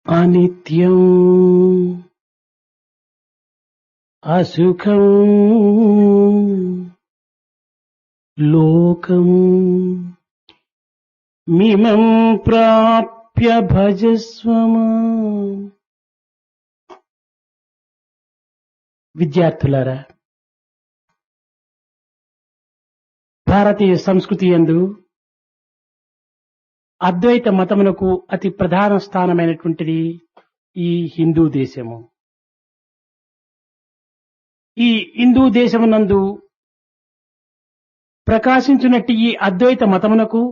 అనిత్యం అసుఖం లోకం మిమం ప్రాప్య భజస్వమా. విద్యార్థులారా, భారతీయ సంస్కృతి యందు అద్వైత మతమునకు అతి ప్రధాన స్థానమైనటువంటిది ఈ హిందూ దేశము. ఈ హిందూ దేశమునందు ప్రకాశించినట్టు ఈ అద్వైత మతమునకు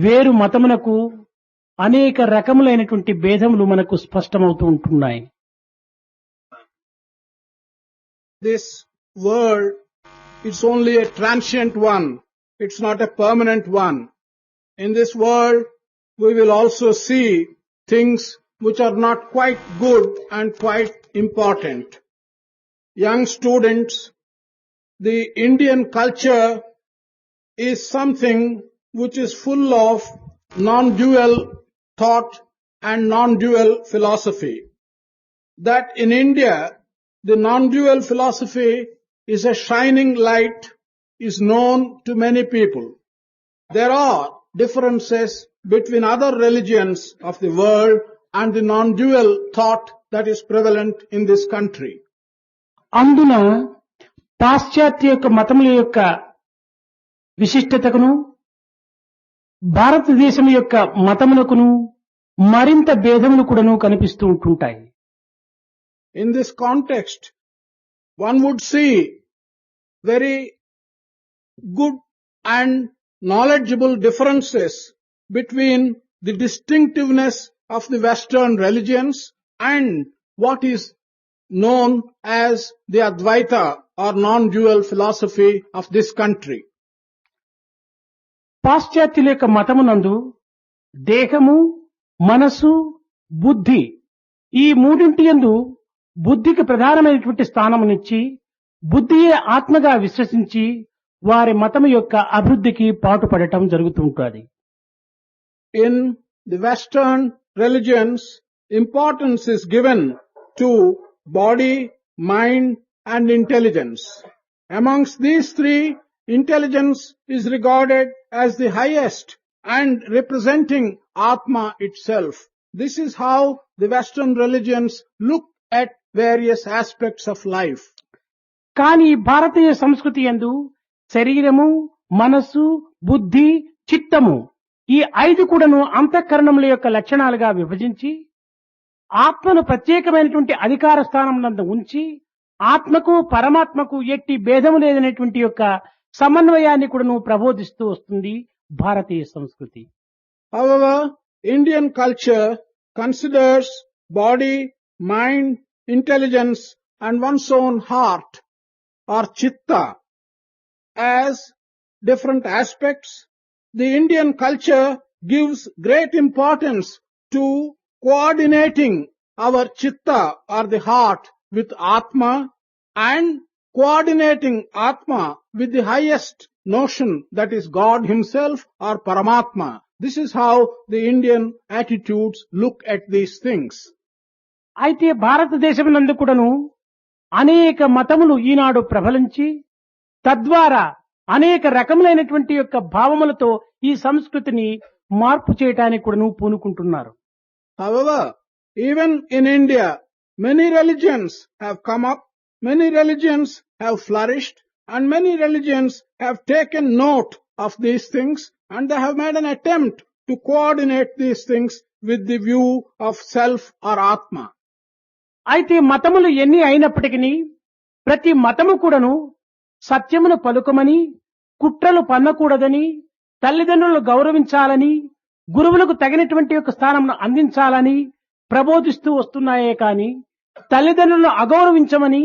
వేరు మతమునకు అనేక రకములైనటువంటి భేదములు మనకు స్పష్టమవుతూ ఉంటున్నాయి. This world is only a transient one. It's not a permanent one. In this world, we will also see things which are not quite good and quite important. Young students, the Indian culture is something which is full of non-dual thought and non-dual philosophy. That in India, the non-dual philosophy is a shining light, is known to many people. There are differences between other religions of the world and the non-dual thought that is prevalent in this country. అందున పాశ్చాత్య యొక్క మతముల యొక్క విశిష్టతకును భారతదేశం యొక్క మతమునకును మరింత భేదములు కూడాను కనిపిస్తూ ఉంటుంటాయి. In this context, one would see very good and knowledgeable differences between the distinctiveness of the Western religions and what is known as the Advaita or non-dual philosophy of this country. పాశ్చాత్యుల యొక్క మతమునందు దేహము, మనసు, బుద్ధి ఈ మూడింటి యందు బుద్ధికి ప్రధానమైనటువంటి స్థానమునిచ్చి బుద్ధియే ఆత్మగా విశ్వసించి వారి మతము యొక్క అభివృద్ధికి పాటుపడటం జరుగుతుంటుంది. In the Western religions, importance is given to body, mind and intelligence. Amongst these three, intelligence is regarded as the highest and representing Atma itself. This is how the Western religions look at various aspects of life. కానీ భారతీయ సంస్కృతి యందు శరీరము, మనస్సు, బుద్ధి, చిత్తము ఈ ఐదు కూడాను అంతఃకరణముల యొక్క లక్షణాలుగా విభజించి ఆత్మను ప్రత్యేకమైనటువంటి అధికార స్థానం నందు ఉంచి ఆత్మకు పరమాత్మకు ఎట్టి భేదము లేదనేటువంటి యొక్క సమన్వయాన్ని కూడాను ప్రబోధిస్తూ వస్తుంది భారతీయ సంస్కృతి. However, Indian culture considers body, mind, intelligence and one's own heart or chitta as different aspects. The Indian culture gives great importance to coordinating our chitta or the heart with Atma and coordinating Atma with the highest notion, that is God himself or Paramatma. This is how the Indian attitudes look at these things. అయితే భారతదేశం నందు కూడాను అనేక మతములు ఈనాడు ప్రబలించి తద్వారా అనేక రకములైనటువంటి యొక్క భావములతో ఈ సంస్కృతిని మార్పు చేయటానికి కూడాను పూనుకుంటున్నారు. However, even in India, many religions have come up, many religions have flourished, and many religions have taken note of these things, and they have made an attempt to coordinate these things with the view of self or Atma. అయితే మతములు ఎన్ని అయినప్పటికీ ప్రతి మతము కూడాను సత్యమును పలుకమని, కుట్రలు పన్నకూడదని, తల్లిదండ్రులను గౌరవించాలని, గురువులకు తగినటువంటి యొక్క స్థానమును అందించాలని ప్రబోధిస్తూ వస్తున్నాయే కాని తల్లిదండ్రులను అగౌరవించమని,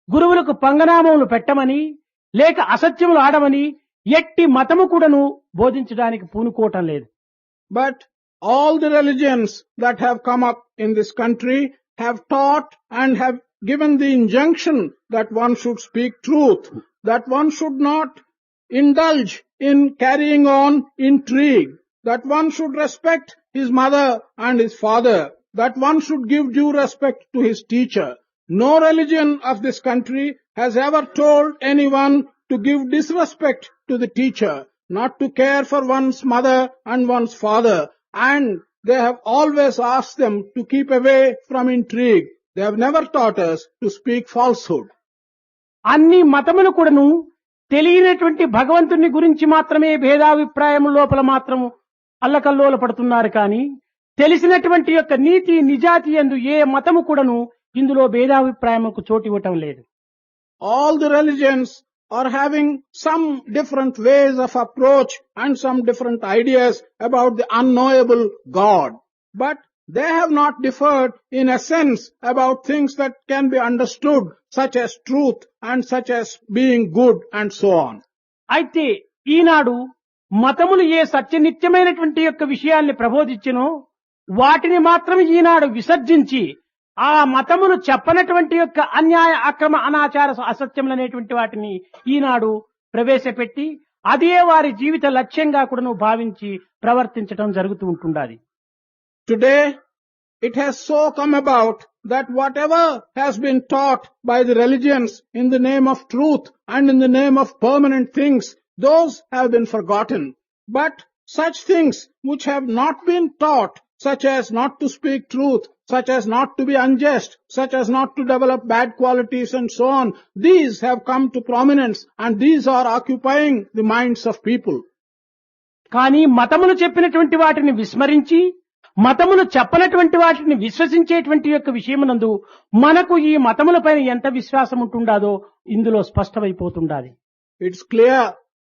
గురువులకు పంగనామములు పెట్టమని, లేక అసత్యములు ఆడమని ఎట్టి మతము కూడాను బోధించడానికి పూనుకోవటం లేదు. But all the religions that have come up in this country have taught and have given the injunction that one should speak truth, that one should not indulge in carrying on intrigue, that one should respect his mother and his father, that one should give due respect to his teacher. No religion of this country has ever told anyone to give disrespect to the teacher, not to care for one's mother and one's father, and they have always asked them to keep away from intrigue. They have never taught us to speak falsehood. అన్ని మతములు కూడాను తెలియనటువంటి భగవంతుని గురించి మాత్రమే భేదాభిప్రాయం లోపల మాత్రం అల్లకల్లోల పడుతున్నారు కానీ తెలిసినటువంటి యొక్క నీతి నిజాతి యందు ఏ మతము కూడాను ఇందులో భేదాభిప్రాయముకు చోటు ఇవ్వటం లేదు. All the religions are having some different ways of approach and some different ideas about the unknowable God. But they have not differed in essence about things that can be understood, such as truth and such as being good and so on. అయితే ఈనాడు మతములు ఏ సత్యనిత్యమైనటువంటి యొక్క విషయాల్ని ప్రబోధించినో వాటిని మాత్రం ఈనాడు విసర్జించి ఆ మతములు చెప్పనటువంటి యొక్క అన్యాయ అక్రమ అనాచార అసత్యములనేటువంటి వాటిని ఈనాడు ప్రవేశపెట్టి అదే వారి జీవిత లక్ష్యంగా కూడాను భావించి ప్రవర్తించడం జరుగుతూ ఉంటుండాలి. Today, it has so come about that whatever has been taught by the religions in the name of truth and in the name of permanent things, those have been forgotten. But such things which have not been taught, such as not to speak truth, such as not to be unjust, such as not to develop bad qualities and so on, these have come to prominence and these are occupying the minds of people. కానీ మతములు చెప్పినటువంటి వాటిని విస్మరించి మతములు చెప్పనటువంటి వాటిని విశ్వసించేటువంటి యొక్క విషయమునందు మనకు ఈ మతములపైన ఎంత విశ్వాసం ఉంటుండాదో ఇందులో స్పష్టమైపోతుండాలి. It's clear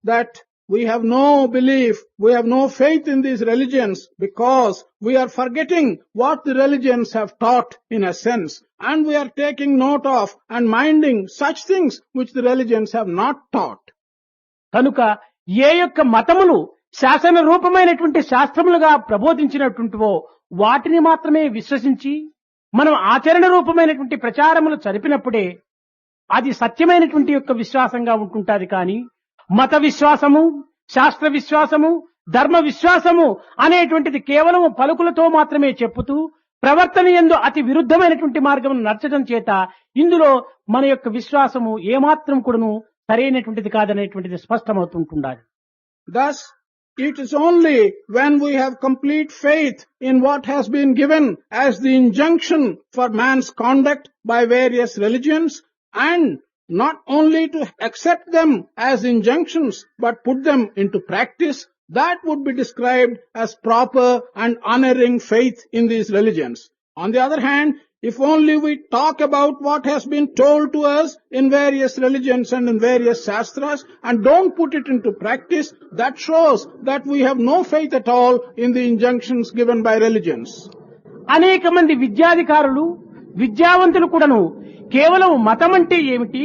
that we have no belief, we have no faith in these religions because we are forgetting what the religions have taught in a sense, and we are taking note of and minding such things which the religions have not taught. కనుక ఏ యొక్క మతములు శాసన రూపమైనటువంటి శాస్త్రములుగా ప్రబోధించినటువంటివో వాటిని మాత్రమే విశ్వసించి మనం ఆచరణ రూపమైనటువంటి ప్రచారములు జరిపినప్పుడే అది సత్యమైనటువంటి యొక్క విశ్వాసంగా ఉంటుంటాది. కానీ మత విశ్వాసము, శాస్త్ర విశ్వాసము, ధర్మ విశ్వాసము అనేటువంటిది కేవలం పలుకులతో మాత్రమే చెప్పుతూ ప్రవర్తన యందు అతి విరుద్ధమైనటువంటి మార్గం నడచడం చేత ఇందులో మన యొక్క విశ్వాసము ఏమాత్రం కూడాను సరైనటువంటిది కాదనేటువంటిది స్పష్టమవుతుంటుండాలి. Thus, it is only when we have complete faith in what has been given as the injunction for man's conduct by various religions, and not only to accept them as injunctions but put them into practice, that would be described as proper and unerring faith in these religions. On the other hand, if only we talk about what has been told to us in various religions and in various shastras and don't put it into practice, that shows that we have no faith at all in the injunctions given by religions. అనేక మంది విద్యాధికారులు విద్యావంతులు కూడాను కేవలం మతం అంటే ఏమిటి,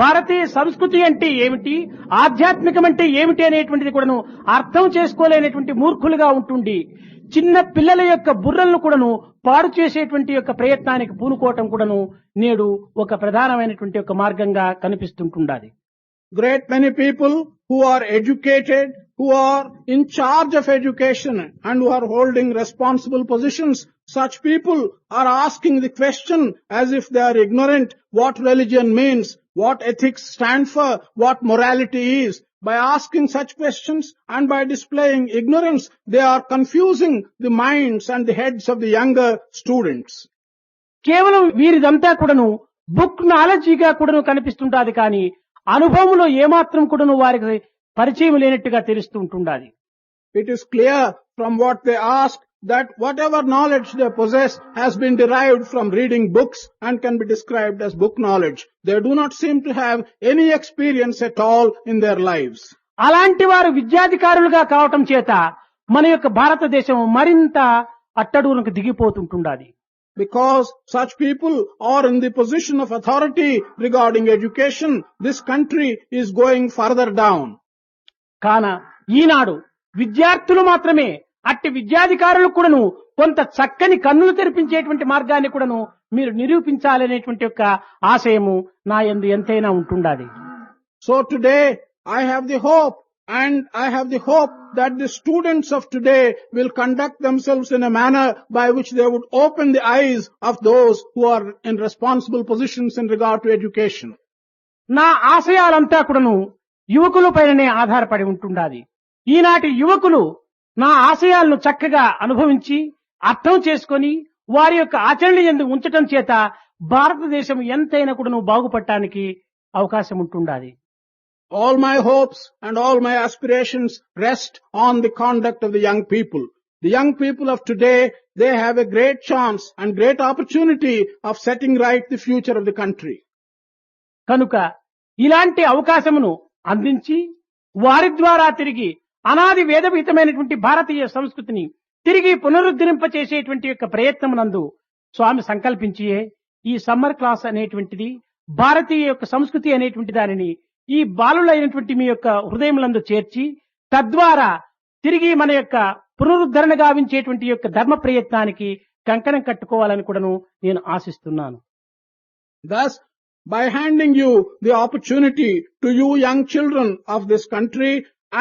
భారతీయ సంస్కృతి అంటే ఏమిటి, ఆధ్యాత్మికం అంటే ఏమిటి అనేటువంటిది కూడాను అర్థం చేసుకోలేనటువంటి మూర్ఖులుగా ఉంటుండి చిన్న పిల్లల యొక్క బుర్రలను కూడాను పాడు చేసేటువంటి యొక్క ప్రయత్నానికి పూనుకోవటం కూడాను నేడు ఒక ప్రధానమైనటువంటి ఒక మార్గంగా కనిపిస్తుంటుండాలి. Great many people who are educated, who are in charge of education and who are holding responsible positions, such people are asking the question as if they are ignorant what religion means, what ethics stand for, what morality is. By asking such questions and by displaying ignorance, they are confusing the minds and the heads of the younger students. కేవలం వీరిదంతా కూడాను book నాలెడ్జిగా కూడాను కనిపిస్తుంటాది కానీ అనుభవంలో ఏమాత్రం కూడాను వారికి పరిచయం లేనట్టుగా తెలుస్తూ ఉంటుండాలి. It is clear from what they ask that whatever knowledge they possess has been derived from reading books and can be described as book knowledge. They do not seem to have any experience at all in their lives. అలాంటి వారు విద్యాధికారులుగా కావటం చేత మన యొక్క భారతదేశం మరింత అట్టడుగులకు దిగిపోతుంటుండాలి. Because such people are in the position of authority regarding education, this country is going further down. కాన ఈనాడు విద్యార్థులు మాత్రమే అట్టి విద్యాధికారులు కూడాను కొంత చక్కని కన్నులు తెరిపించేటువంటి మార్గాన్ని కూడాను మీరు నిరూపించాలనేటువంటి యొక్క ఆశయము నా యందు ఎంతైనా ఉంటుండాలి. So today I have the hope And I have the hope that the students of today will conduct themselves in a manner by which they would open the eyes of those who are in responsible positions in regard to education. నా ఆశయాలంతా కూడాను యువకుల పైననే ఆధారపడి ఉంటుండాలి. ఈనాటి యువకులు నా ఆశయాలను చక్కగా అనుభవించి అర్థం చేసుకొని వారి యొక్క ఆచరణ యందు ఉంచటం చేత భారతదేశం ఎంతైనా కూడాను బాగుపడటానికి అవకాశం ఉంటుండాలి. All my hopes and all my aspirations rest on the conduct of the young people. The young people of today, they have a great chance and great opportunity of setting right the future of the country. కనుక ఇలాంటి అవకాశమును అందించి వారి ద్వారా తిరిగి అనాది వేదవిహితమైనటువంటి భారతీయ సంస్కృతిని తిరిగి పునరుద్ధరింపచేసేటువంటి యొక్క ప్రయత్నమునందు స్వామి సంకల్పించియే ఈ సమ్మర్ క్లాస్ అనేటువంటిది భారతీయ యొక్క సంస్కృతి అనేటువంటి దానిని ఈ బాలులైనటువంటి మీ యొక్క హృదయములందు చేర్చి తద్వారా తిరిగి మన యొక్క పునరుద్ధరణ గావించేటువంటి యొక్క ధర్మ ప్రయత్నానికి కంకణం కట్టుకోవాలని కూడాను నేను ఆశిస్తున్నాను. Thus, by handing you the opportunity to you young children of this country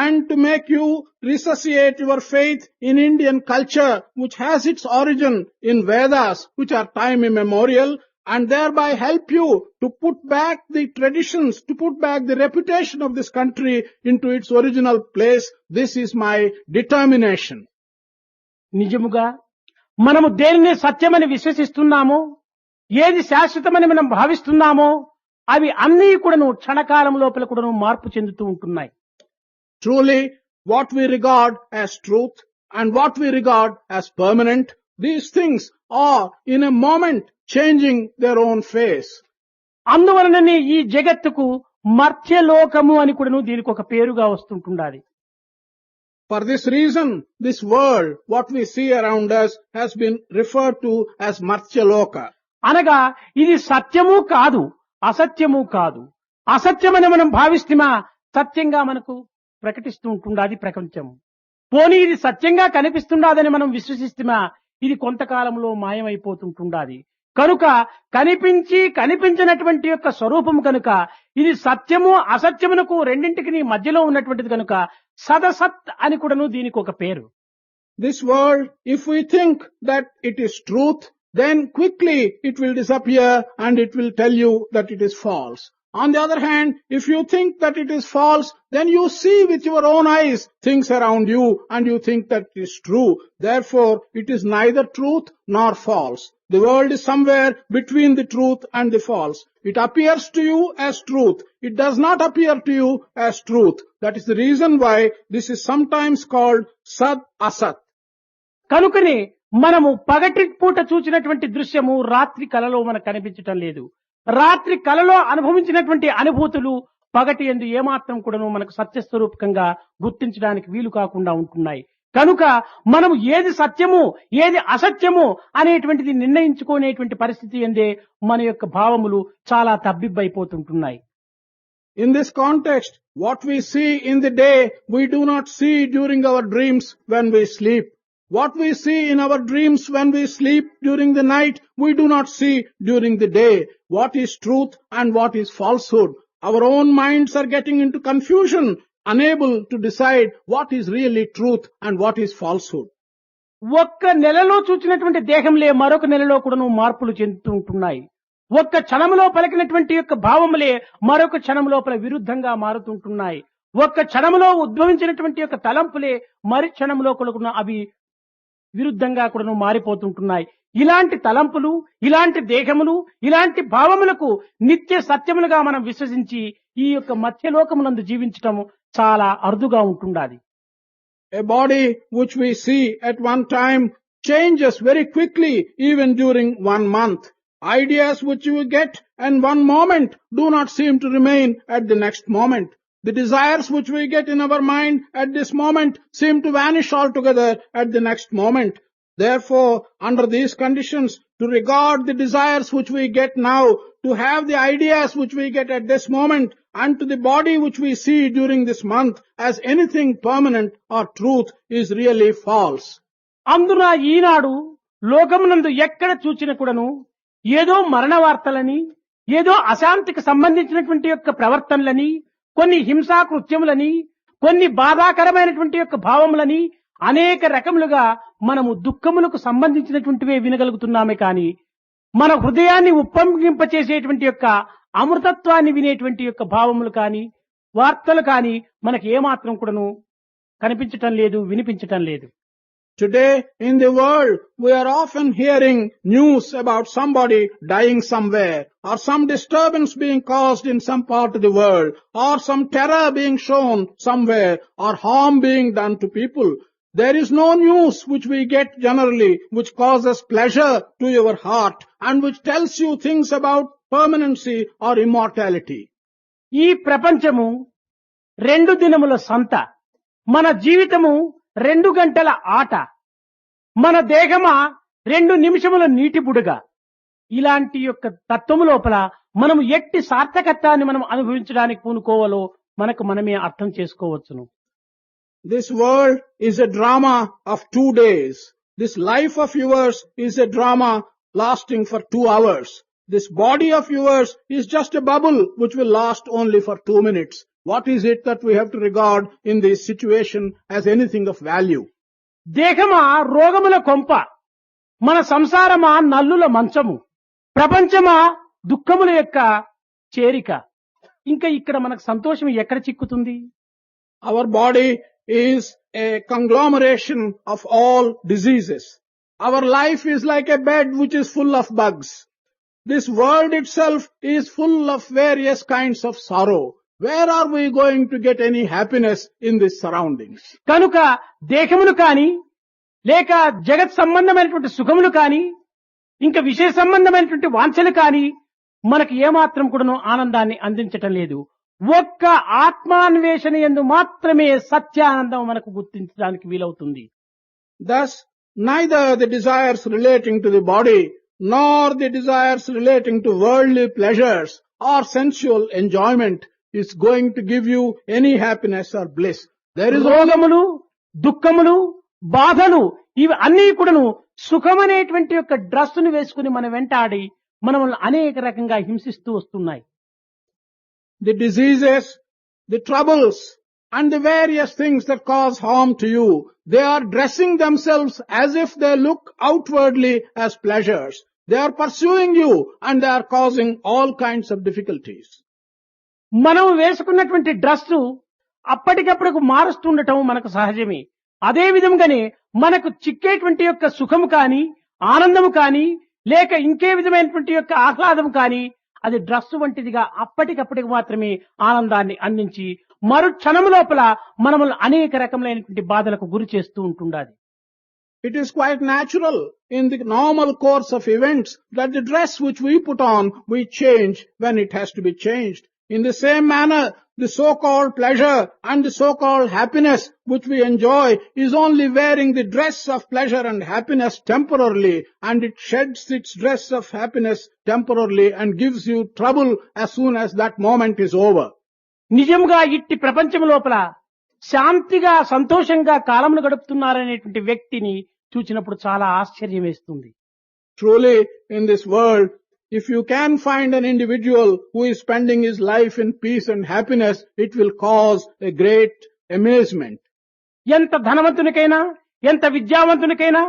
and to make you resuscitate your faith in Indian culture, which has its origin in Vedas, which are time immemorial, and thereby help you to put back the traditions, to put back the reputation of this country into its original place. This is my determination. నిజముగా మనము దేనిని సత్యమని విశ్వసిస్తున్నామో, ఏది శాశ్వతమని మనం భావిస్తున్నామో అవి అన్నీ కూడాను క్షణకాలం లోపల కూడాను మార్పు చెందుతూ ఉంటున్నాయి. Truly, what we regard as truth and what we regard as permanent, these things are in a moment changing their own face. అందువలననే ఈ జగత్తుకు మర్త్యలోకము అని కూడాను దీనికి ఒక పేరుగా వస్తుంటుండాలి. For this reason, this world, what we see around us, has been referred to as Martyaloka. అనగా ఇది సత్యము కాదు, అసత్యము కాదు. అసత్యమని మనం భావిస్తేమా సత్యంగా మనకు ప్రకటిస్తూ ఉంటుండాది ప్రపంచం. పోనీ ఇది సత్యంగా కనిపిస్తుండాదని మనం విశ్వసిస్తేమా ఇది కొంతకాలంలో మాయమైపోతుంటుండాది. కనుక కనిపించి కనిపించినటువంటి యొక్క స్వరూపము కనుక ఇది సత్యము అసత్యమునకు రెండింటికి మధ్యలో ఉన్నటువంటిది కనుక సదసత్ అని కూడాను దీనికి ఒక పేరు. This world, if we think that it is truth, then quickly it will disappear and it will tell you that it is false. On the other hand, if you think that it is false, then you see with your own eyes things around you and you think that it is true. Therefore, it is neither truth nor false. The world is somewhere between the truth and the false. It appears to you as truth. It does not appear to you as truth. That is the reason why this is sometimes called Sad Asat. కనుకనే మనము పగటి పూట చూసినటువంటి దృశ్యము రాత్రి కలలో మనకు కనిపించటం లేదు. రాత్రి కలలో అనుభవించినటువంటి అనుభూతులు పగటి యందు ఏమాత్రం కూడాను మనకు సత్యస్వరూపకంగా గుర్తించడానికి వీలు కాకుండా ఉంటున్నాయి. కనుక మనము ఏది సత్యము ఏది అసత్యము అనేటువంటిది నిర్ణయించుకునేటువంటి పరిస్థితి ఎందే మన యొక్క భావములు చాలా తబ్బిబ్బైపోతుంటున్నాయి. In this context, what we see in the day, we do not see during our dreams when we sleep. What we see in our dreams when we sleep during the night, we do not see during the day. What is truth and what is falsehood? Our own minds are getting into confusion, unable to decide what is really truth and what is falsehood. ఒక్క నెలలో చూచినటువంటి దేహంలే మరొక నెలలో కూడాను మార్పులు చెందుతూ ఉంటున్నాయి. ఒక్క క్షణంలో పలికినటువంటి యొక్క భావములే మరొక క్షణం లోపల విరుద్ధంగా మారుతుంటున్నాయి. ఒక్క క్షణంలో ఉద్భవించినటువంటి యొక్క తలంపులే మరి క్షణంలో కూడా అవి విరుద్ధంగా కూడాను మారిపోతుంటున్నాయి. ఇలాంటి తలంపులు, ఇలాంటి దేహములు, ఇలాంటి భావములకు నిత్య సత్యములుగా మనం విశ్వసించి ఈ యొక్క మధ్యలోకమునందు జీవించటం చాలా అరుదుగా ఉంటుండాలి. A body which we see at one time changes very quickly even during 1 month. Ideas which you get in one moment do not seem to remain at the next moment. The desires which we get in our mind at this moment seem to vanish altogether at the next moment. Therefore, under these conditions, to regard the desires which we get now, to have the ideas which we get at this moment, and to the body which we see during this month as anything permanent or truth is really false. అందున ఈనాడు లోకమునందు ఎక్కడ చూచిన కూడాను ఏదో మరణ వార్తలని, ఏదో అశాంతికి సంబంధించినటువంటి యొక్క ప్రవర్తనలని, కొన్ని హింసా కృత్యములని, కొన్ని బాధాకరమైనటువంటి యొక్క భావములని అనేక రకములుగా మనము దుఃఖములకు సంబంధించినటువంటివే వినగలుగుతున్నామే కానీ మన హృదయాన్ని ఉప్పొంగింపచేసేటువంటి యొక్క అమృతత్వాన్ని వినేటువంటి యొక్క భావములు కానీ వార్తలు కానీ మనకి ఏమాత్రం కూడాను కనిపించటం లేదు, వినిపించటం లేదు. Today in the world, we are often hearing news about somebody dying somewhere, or some disturbance being caused in some part of the world, or some terror being shown somewhere, or harm being done to people. There is no news which we get generally which causes pleasure to your heart and which tells you things about permanency or immortality. ఈ ప్రపంచము 2 దినముల సంత, మన జీవితము 2 గంటల ఆట, మన దేహమా 2 నిమిషముల నీటి బుడగ. ఇలాంటి యొక్క తత్వము లోపల మనము ఎట్టి సార్థకత్వాన్ని మనం అనుభవించడానికి పూనుకోవాలో మనకు మనమే అర్థం చేసుకోవచ్చును. This world is a drama of 2 days. This life of yours is a drama lasting for 2 hours. This body of yours is just a bubble which will last only for 2 minutes. What is it that we have to regard in this situation as anything of value? దేహమా రోగముల కొంప, మన సంసారమా నల్లుల మంచము, ప్రపంచమా దుఃఖముల యొక్క చేరిక. ఇంకా ఇక్కడ మనకు సంతోషం ఎక్కడ చిక్కుతుంది? Our body is a conglomeration of all diseases. Our life is like a bed which is full of bugs. This world itself is full of various kinds of sorrow. Where are we going to get any happiness in these surroundings? కనుక దేహములు కాని లేక జగత్ సంబంధమైనటువంటి సుఖములు కాని ఇంకా విషయ సంబంధమైనటువంటి వాంఛలు కాని మనకు ఏమాత్రం కూడాను ఆనందాన్ని అందించటం లేదు. ఒక్క ఆత్మాన్వేషణ యందు మాత్రమే సత్యానందం మనకు గుర్తించడానికి వీలవుతుంది. Thus, neither the desires relating to the body nor the desires relating to worldly pleasures or sensual enjoyment is going to give you any happiness or bliss. There is రోగములు, దుఃఖములు, బాధలు ఇవి అన్నీ కూడాను సుఖమనేటువంటి యొక్క డ్రెస్సును వేసుకుని మన వెంటాడి మనల్ని అనేక రకంగా హింసిస్తూ వస్తున్నాయి. the diseases, the troubles, and the various things that cause harm to you, they are dressing themselves as if they look outwardly as pleasures. They are pursuing you and they are causing all kinds of difficulties. మనం వేసుకున్నటువంటి dress అప్పటికప్పుడు మారుస్తుండటం మనకు సహజమే. అదే విధంగానే మనకు చిక్కేటువంటి యొక్క సుఖము కాని ఆనందము కాని లేక ఇంకే విధమైనటువంటి యొక్క ఆహ్లాదం కాని అది డ్రెస్సు వంటిదిగా అప్పటికప్పటికి మాత్రమే ఆనందాన్ని అందించి మరు క్షణము లోపల మనల్ని అనేక రకములైనటువంటి బాధలకు గురి చేస్తూ ఉంటుండాలి. It is quite natural in the normal course of events that the dress which we put on, we change when it has to be changed. In the same manner, the so-called pleasure and the so-called happiness which we enjoy is only wearing the dress of pleasure and happiness temporarily, and it sheds its dress of happiness temporarily and gives you trouble as soon as that moment is over. నిజంగా ఇట్టి ప్రపంచం లోపల శాంతిగా సంతోషంగా కాలమును గడుపుతున్నారనేటువంటి వ్యక్తిని చూచినప్పుడు చాలా ఆశ్చర్యం వేస్తుంది. Truly, in this world, if you can find an individual who is spending his life in peace and happiness, it will cause a great amazement. ఎంత ధనవంతునికైనా, ఎంత విద్యావంతునికైనా,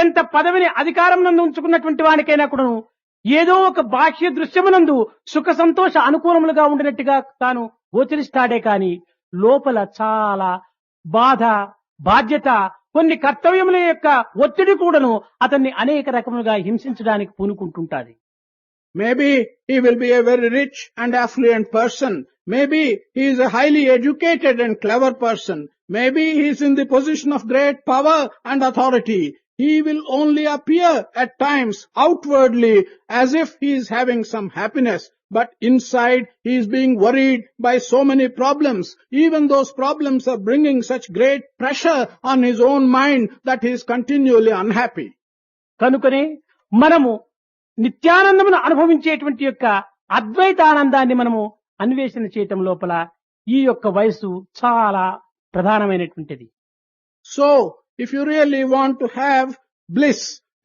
ఎంత పదవిని అధికారం నందు ఉంచుకున్నటువంటి వానికైనా కూడా ఏదో ఒక బాహ్య దృశ్యమునందు సుఖ సంతోష అనుకూలములుగా ఉండినట్టుగా తాను గోచరిస్తాడే కాని లోపల చాలా బాధ, బాధ్యత, కొన్ని కర్తవ్యముల యొక్క ఒత్తిడి కూడాను అతన్ని అనేక రకములుగా హింసించడానికి పూనుకుంటుంటాది. Maybe he will be a very rich and affluent person. Maybe he is a highly educated and clever person. Maybe he is in the position of great power and authority. He will only appear at times outwardly as if he is having some happiness, but inside he is being worried by so many problems. Even those problems are bringing such great pressure on his own mind that he is continually unhappy. కనుకనే మనము నిత్యానందమును అనుభవించేటువంటి యొక్క అద్వైతానందాన్ని మనము అన్వేషణ చేయటం లోపల ఈ యొక్క వయసు చాలా ప్రధానమైనటువంటిది. So, if you really want to have bliss,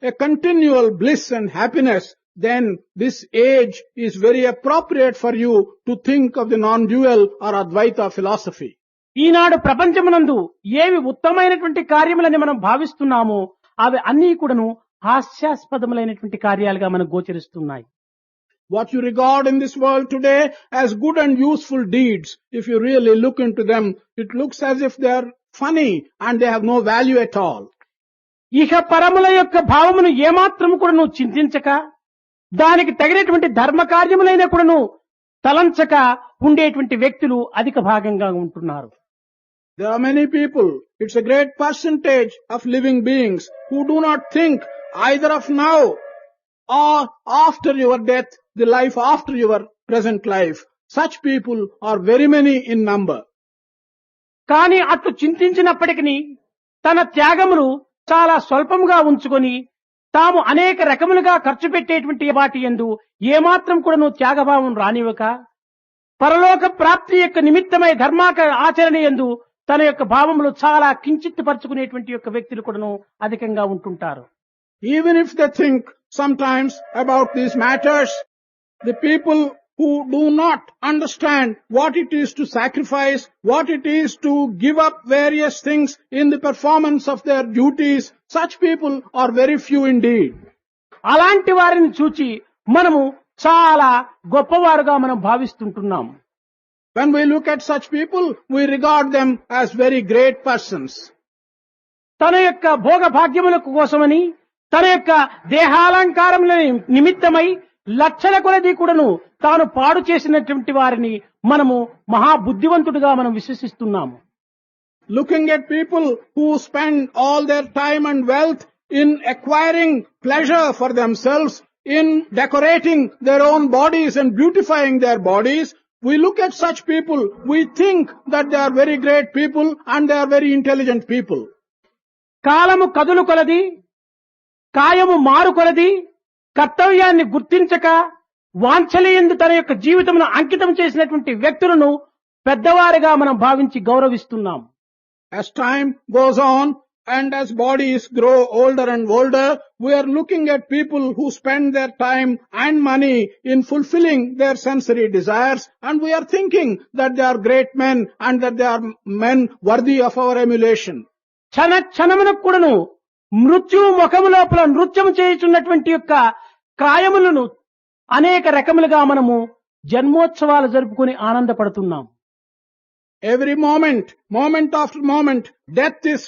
a continual bliss and happiness, then this age is very appropriate for you to think of the non-dual or Advaita philosophy. ఈనాడు ప్రపంచమునందు ఏవి ఉత్తమైనటువంటి కార్యములని మనం భావిస్తున్నామో అవి అన్నీ కూడాను హాస్యాస్పదములైనటువంటి కార్యాలుగా మనకు గోచరిస్తున్నాయి. What you regard in this world today as good and useful deeds, if you really look into them, it looks as if they are funny and they have no value at all. ఇహ పరముల యొక్క భావమును ఏమాత్రము కూడా నువ్వు చింతించక దానికి తగినటువంటి ధర్మ కార్యములైన కూడాను తలంచక ఉండేటువంటి వ్యక్తులు అధిక భాగంగా ఉంటున్నారు. There are many people, it's a great percentage of living beings who do not think either of now or after your death, the life after your present life. Such people are very many in number. కానీ అట్లు చింతించినప్పటికీ తన త్యాగములు చాలా స్వల్పముగా ఉంచుకొని తాము అనేక రకములుగా ఖర్చు పెట్టేటువంటి వాటి యందు ఏమాత్రం కూడాను త్యాగభావం రానివ్వక పరలోక ప్రాప్తి యొక్క నిమిత్తమై ఆచరణ యందు తన యొక్క భావములు చాలా కించిత్ పరుచుకునేటువంటి యొక్క వ్యక్తులు కూడాను అధికంగా ఉంటుంటారు. Even if they think sometimes about these matters, the people who do not understand what it is to sacrifice, what it is to give up various things in the performance of their duties, such people are very few indeed. అలాంటి వారిని చూచి మనము చాలా గొప్పవారుగా మనం భావిస్తుంటున్నాం. When we look at such people, we regard them as very great persons. తన యొక్క భోగ భాగ్యములకు కోసమని తన యొక్క దేహాలంకారముల నిమిత్తమై లక్షల కొలది కూడాను తాను పాడు చేసినటువంటి వారిని మనము మహాబుద్ధివంతుడుగా మనం విశ్వసిస్తున్నాము. Looking at people who spend all their time and wealth in acquiring pleasure for themselves, in decorating their own bodies and beautifying their bodies, we look at such people, we think that they are very great people and they are very intelligent people. కాలము కదులు కొలది కాయము మారు కొలది కర్తవ్యాన్ని గుర్తించక వాంఛనయందు తన యొక్క జీవితమును అంకితం చేసినటువంటి వ్యక్తులను పెద్దవారిగా మనం భావించి గౌరవిస్తున్నాం. As time goes on and as bodies grow older and older, we are looking at people who spend their time and money in fulfilling their sensory desires, and we are thinking that they are great men and that they are men worthy of our emulation. క్షణ క్షణమునకు కూడాను మృత్యువు ముఖము లోపల నృత్యము చేయుచున్నటువంటి యొక్క కాయములను అనేక రకములుగా మనము జన్మోత్సవాలు జరుపుకొని ఆనందపడుతున్నాం. Every moment after moment, death is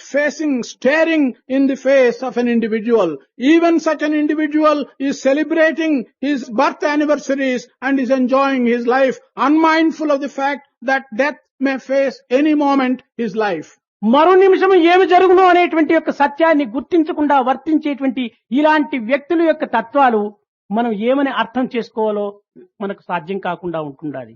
staring in the face of an individual. Even such an individual is celebrating his birth anniversaries and is enjoying his life, unmindful of the fact that death may face any moment his life. మరో నిమిషం ఏమి జరుగునో అనేటువంటి యొక్క సత్యాన్ని గుర్తించకుండా వర్తించేటువంటి ఇలాంటి వ్యక్తుల యొక్క తత్వాలు మనం ఏమని అర్థం చేసుకోవాలో మనకు సాధ్యం కాకుండా ఉంటుండాలి.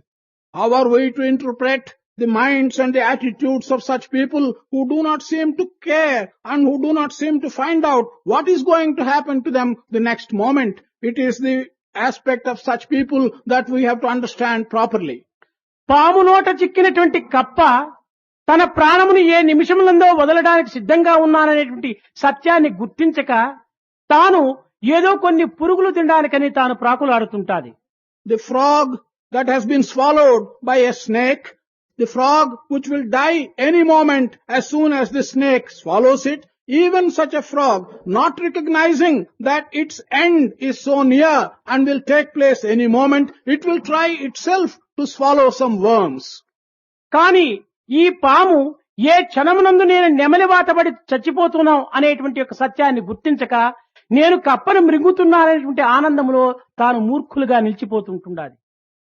How are we to interpret the minds and the attitudes of such people who do not seem to care and who do not seem to find out what is going to happen to them the next moment? It is the aspect of such people that we have to understand properly. పాము నోట చిక్కినటువంటి కప్ప తన ప్రాణమును ఏ నిమిషములందో వదలడానికి సిద్ధంగా ఉన్నాననేటువంటి సత్యాన్ని గుర్తించక తాను ఏదో కొన్ని పురుగులు తినడానికని తాను ప్రాకులాడుతుంటాది. The frog that has been swallowed by a snake, the frog which will die any moment as soon as the snake swallows it, even such a frog, not recognizing that its end is so near and will take place any moment, it will try itself to swallow some worms. కానీ ఈ పాము ఏ క్షణమునందు నేను నెమలి వాతబడి చచ్చిపోతున్నాం అనేటువంటి యొక్క సత్యాన్ని గుర్తించక నేను కప్పను మృంగుతున్నాననేటువంటి ఆనందంలో తాను మూర్ఖులుగా నిలిచిపోతుంటున్నది.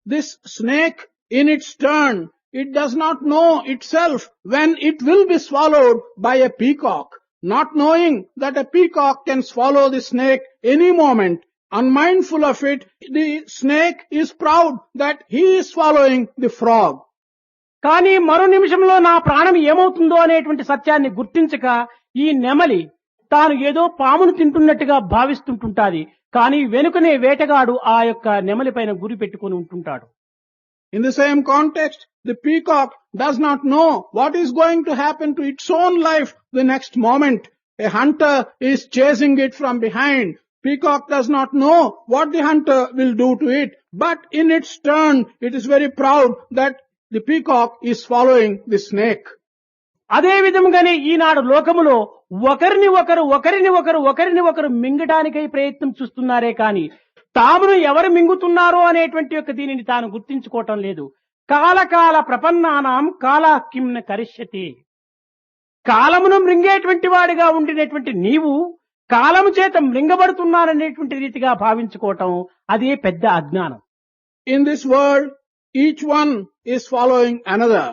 This snake in its turn, it does not know itself when it will be swallowed by a peacock, not knowing that a peacock can swallow the snake any moment. Unmindful of it, the snake is proud that he is swallowing the frog. కానీ మరో నిమిషంలో నా ప్రాణం ఏమవుతుందో అనేటువంటి సత్యాన్ని గుర్తించక ఈ నెమలి తాను ఏదో పామును తింటున్నట్టుగా భావిస్తుంటుంటాది. కానీ వెనుకనే వేటగాడు ఆ యొక్క నెమలి పైన గురి పెట్టుకుని ఉంటుంటాడు. In the same context, the peacock does not know what is going to happen to its own life the next moment. A hunter is chasing it from behind. Peacock does not know what the hunter will do to it, but in its turn, it is very proud that the peacock is swallowing the snake. అదే విధంగానే ఈనాడు లోకములో ఒకరిని ఒకరు మింగడానికై ప్రయత్నం చూస్తున్నారే కాని తామును ఎవరు మింగుతున్నారో అనేటువంటి యొక్క దీనిని తాను గుర్తించుకోవటం లేదు. కాలకాల ప్రపన్నానాం కాలా కిమ్న కరిష్యతి. కాలమును మృంగేటువంటి వాడిగా ఉండినటువంటి నీవు కాలము చేత మృంగబడుతున్నాననేటువంటి రీతిగా భావించుకోవటం అదే పెద్ద అజ్ఞానం. In this world, each one is following another.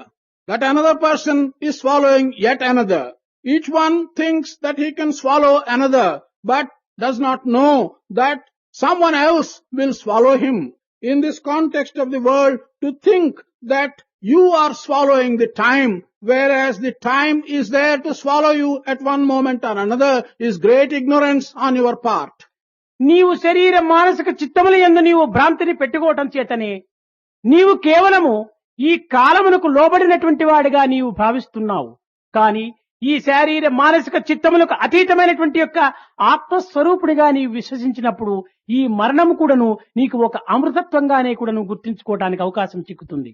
That another person is following yet another. Each one thinks that he can swallow another, but does not know that someone else will swallow him. In this context of the world, to think that you are swallowing the time, whereas the time is there to swallow you at one moment or another, is great ignorance on your part. నీవు శరీర మానసిక చిత్తముల యందు నీవు భ్రాంతిని పెట్టుకోవటం చేతనే నీవు కేవలము ఈ కాలమునకు లోబడినటువంటి వాడిగా నీవు భావిస్తున్నావు. కాని ఈ శారీర మానసిక చిత్తములకు అతీతమైనటువంటి యొక్క ఆత్మస్వరూపుడిగా నీవు విశ్వసించినప్పుడు ఈ మరణము కూడాను నీకు ఒక అమృతత్వంగానే కూడాను గుర్తించుకోవడానికి అవకాశం చిక్కుతుంది.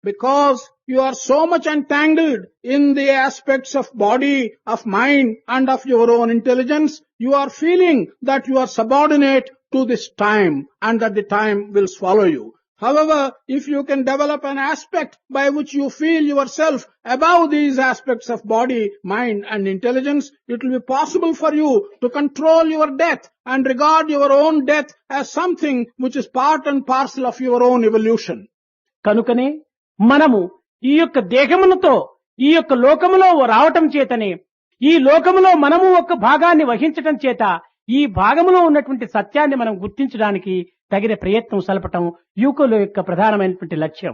Because you are so much entangled in the aspects of body, of mind and of your own intelligence, you are feeling that you are subordinate to this time and that the time will swallow you. However, if you can develop an aspect by which you feel yourself above these aspects of body, mind and intelligence, it will be possible for you to control your death and regard your own death as something which is part and parcel of your own evolution. కనుకనే మనము ఈ యొక్క దేహములతో ఈ యొక్క లోకములో రావటం చేతనే ఈ లోకములో మనము ఒక భాగాన్ని వహించటం చేత ఈ భాగములో ఉన్నటువంటి సత్యాన్ని మనం గుర్తించడానికి తగిన ప్రయత్నం సలపటం యువకుల యొక్క ప్రధానమైనటువంటి లక్ష్యం.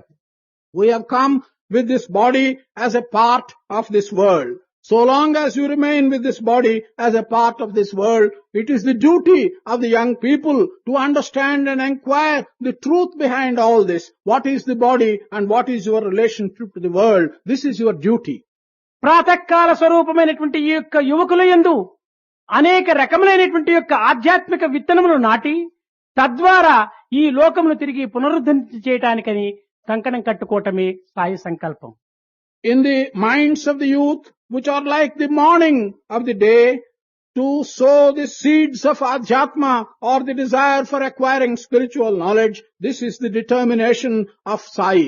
We have come with this body as a part of this world. So long as you remain with this body as a part of this world, it is the duty of the young people to understand and inquire the truth behind all this. What is the body and what is your relationship to the world? This is your duty. ప్రాతకాల స్వరూపమైనటువంటి ఈ యొక్క యువకుల యందు అనేక రకములైనటువంటి యొక్క ఆధ్యాత్మిక విత్తనములు నాటి తద్వారా ఈ లోకమును తిరిగి పునరుద్ధరణ చేయటానికని కంకణం కట్టుకోవటమే సాయి సంకల్పం. In the minds of the youth, which are like the morning of the day, to sow the seeds of Adhyatma or the desire for acquiring spiritual knowledge, this is the determination of Sai.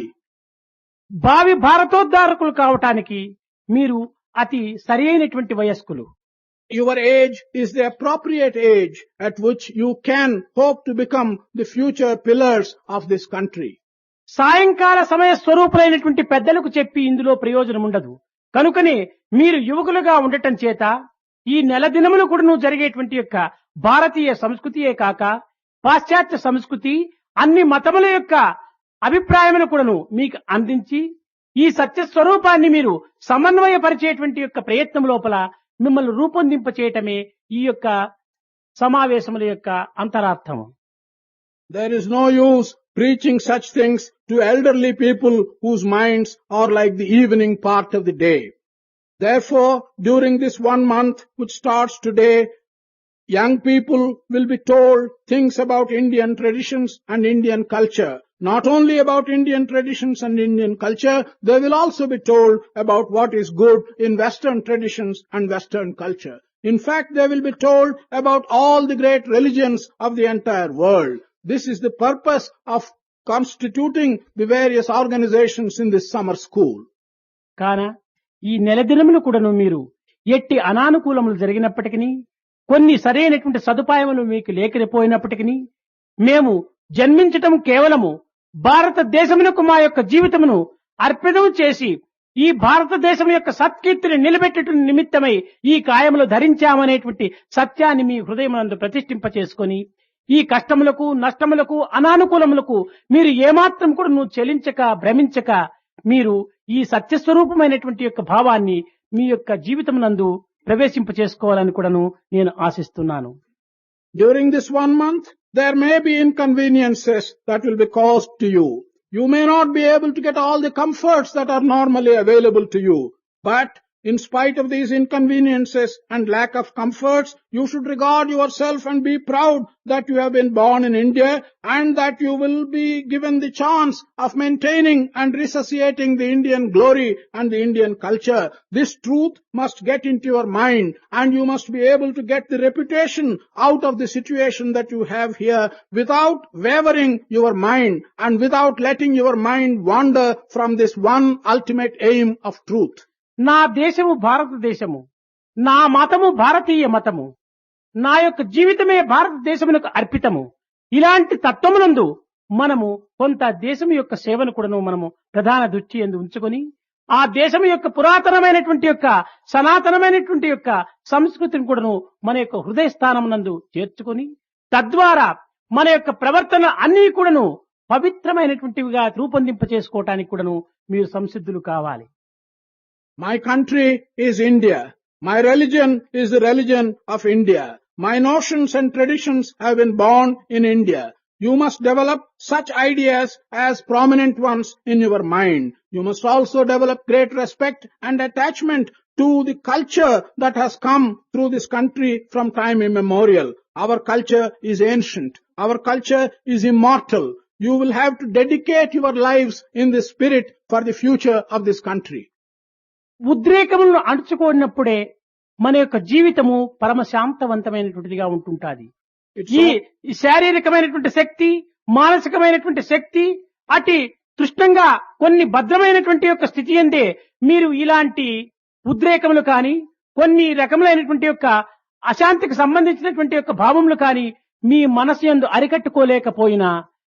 భావి భారతోద్ధారకులు కావటానికి మీరు అతి సరైనటువంటి వయస్కులు. Your age is the appropriate age at which you can hope to become the future pillars of this country. సాయంకాల సమయ స్వరూపులైనటువంటి పెద్దలకు చెప్పి ఇందులో ప్రయోజనం ఉండదు. కనుకనే మీరు యువకులుగా ఉండటం చేత ఈ నెల దినములు కూడా జరిగేటువంటి యొక్క భారతీయ సంస్కృతియే కాక పాశ్చాత్య సంస్కృతి అన్ని మతముల యొక్క అభిప్రాయములు కూడాను మీకు అందించి ఈ సత్య స్వరూపాన్ని మీరు సమన్వయపరిచేటువంటి యొక్క ప్రయత్నం లోపల మిమ్మల్ని రూపొందింప చేయటమే ఈ యొక్క సమావేశముల యొక్క అంతరార్థం. There is no use preaching such things to elderly people whose minds are like the evening part of the day. Therefore, during this 1 month which starts today, young people will be told things about Indian traditions and Indian culture. Not only about Indian traditions and Indian culture, they will also be told about what is good in Western traditions and Western culture. In fact, they will be told about all the great religions of the entire world. This is the purpose of constituting the various organizations in this summer school. కాన ఈ నెల దినములు కూడాను మీరు ఎట్టి అనానుకూలములు జరిగినప్పటికీ కొన్ని సరైనటువంటి సదుపాయములు మీకు లేకపోయినప్పటికీ మేము జన్మించటం కేవలము భారతదేశమునకు మా యొక్క జీవితమును అర్పితం చేసి ఈ భారతదేశం యొక్క సత్కీర్తిని నిలబెట్టడం నిమిత్తమై ఈ కాయములు ధరించామనేటువంటి సత్యాన్ని మీ హృదయమునందు ప్రతిష్ఠింప చేసుకొని ఈ కష్టములకు నష్టములకు అనానుకూలములకు మీరు ఏమాత్రం కూడా చెలించక భ్రమించక మీరు ఈ సత్యస్వరూపమైనటువంటి యొక్క భావాన్ని మీ యొక్క జీవితమునందు ప్రవేశింప చేసుకోవాలని కూడాను నేను ఆశిస్తున్నాను. During this 1 month, there may be inconveniences that will be caused to you. You may not be able to get all the comforts that are normally available to you. But In spite of these inconveniences and lack of comforts, you should regard yourself and be proud that you have been born in India and that you will be given the chance of maintaining and resuscitating the Indian glory and the Indian culture. This truth must get into your mind, and you must be able to get the reputation out of the situation that you have here without wavering your mind and without letting your mind wander from this one ultimate aim of truth. నా దేశము భారతదేశము, నా మతము భారతీయ మతము, నా యొక్క జీవితమే భారతదేశమునకు అర్పితము. ఇలాంటి తత్వమునందు మనము కొంత దేశం యొక్క సేవను కూడాను మనము ప్రధాన దృష్టి యందు ఉంచుకొని ఆ దేశం యొక్క పురాతనమైనటువంటి యొక్క సనాతనమైనటువంటి యొక్క సంస్కృతిని కూడాను మన యొక్క హృదయ స్థానమునందు చేర్చుకొని తద్వారా మన యొక్క ప్రవర్తన అన్ని కూడాను పవిత్రమైనటువంటివిగా రూపొందింప చేసుకోవటానికి కూడాను మీరు సంసిద్ధులు కావాలి. My country is India. My religion is the religion of India. My notions and traditions have been born in India. You must develop such ideas as prominent ones in your mind. You must also develop great respect and attachment to the culture that has come through this country from time immemorial. Our culture is ancient. Our culture is immortal. You will have to dedicate your lives in the spirit for the future of this country. ఉద్రేకములను అణుచుకోనప్పుడే మన యొక్క జీవితము పరమశాంతవంతమైనటువంటిదిగా ఉంటుంటాది. ఈ శారీరకమైనటువంటి శక్తి, మానసికమైనటువంటి శక్తి అతి తృష్ణంగా కొన్ని భద్రమైనటువంటి యొక్క స్థితి అందే మీరు ఇలాంటి ఉద్రేకములు కాని కొన్ని రకములైనటువంటి యొక్క అశాంతికి సంబంధించినటువంటి యొక్క భావములు కాని మీ మనసు యందు అరికట్టుకోలేకపోయినా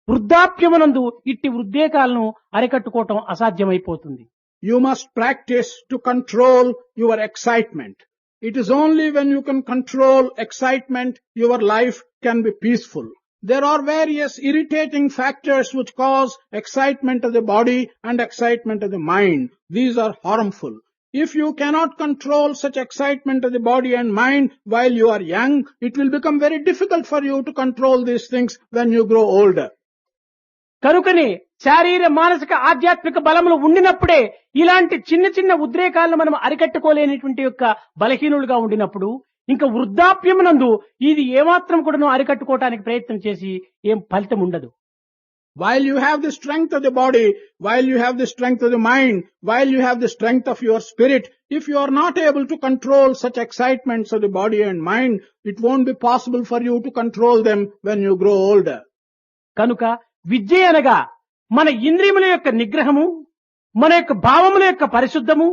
వృద్ధాప్యమునందు ఇట్టి ఉద్రేకాలను అరికట్టుకోవటం అసాధ్యమైపోతుంది. You must practice to control your excitement. It is only when you can control excitement, your life can be peaceful. There are various irritating factors which cause excitement of the body and excitement of the mind. These are harmful. If you cannot control such excitement of the body and mind while you are young, it will become very difficult for you to control these things when you grow older. కనుకనే శారీర మానసిక ఆధ్యాత్మిక బలములు ఉండినప్పుడే ఇలాంటి చిన్న చిన్న ఉద్రేకాలను మనం అరికట్టుకోలేనిటువంటి యొక్క బలహీనులుగా ఉండినప్పుడు ఇంకా వృద్ధాప్యమునందు ఇది ఏమాత్రం కూడాను అరికట్టుకోవటానికి ప్రయత్నం చేసి ఏం ఫలితం ఉండదు. While you have the strength of the body, while you have the strength of the mind, while you have the strength of your spirit, if you are not able to control such excitements of the body and mind, it won't be possible for you to control them when you grow older. కనుక విద్య అనగా మన ఇంద్రియముల యొక్క నిగ్రహము, మన యొక్క భావముల యొక్క పరిశుద్ధము,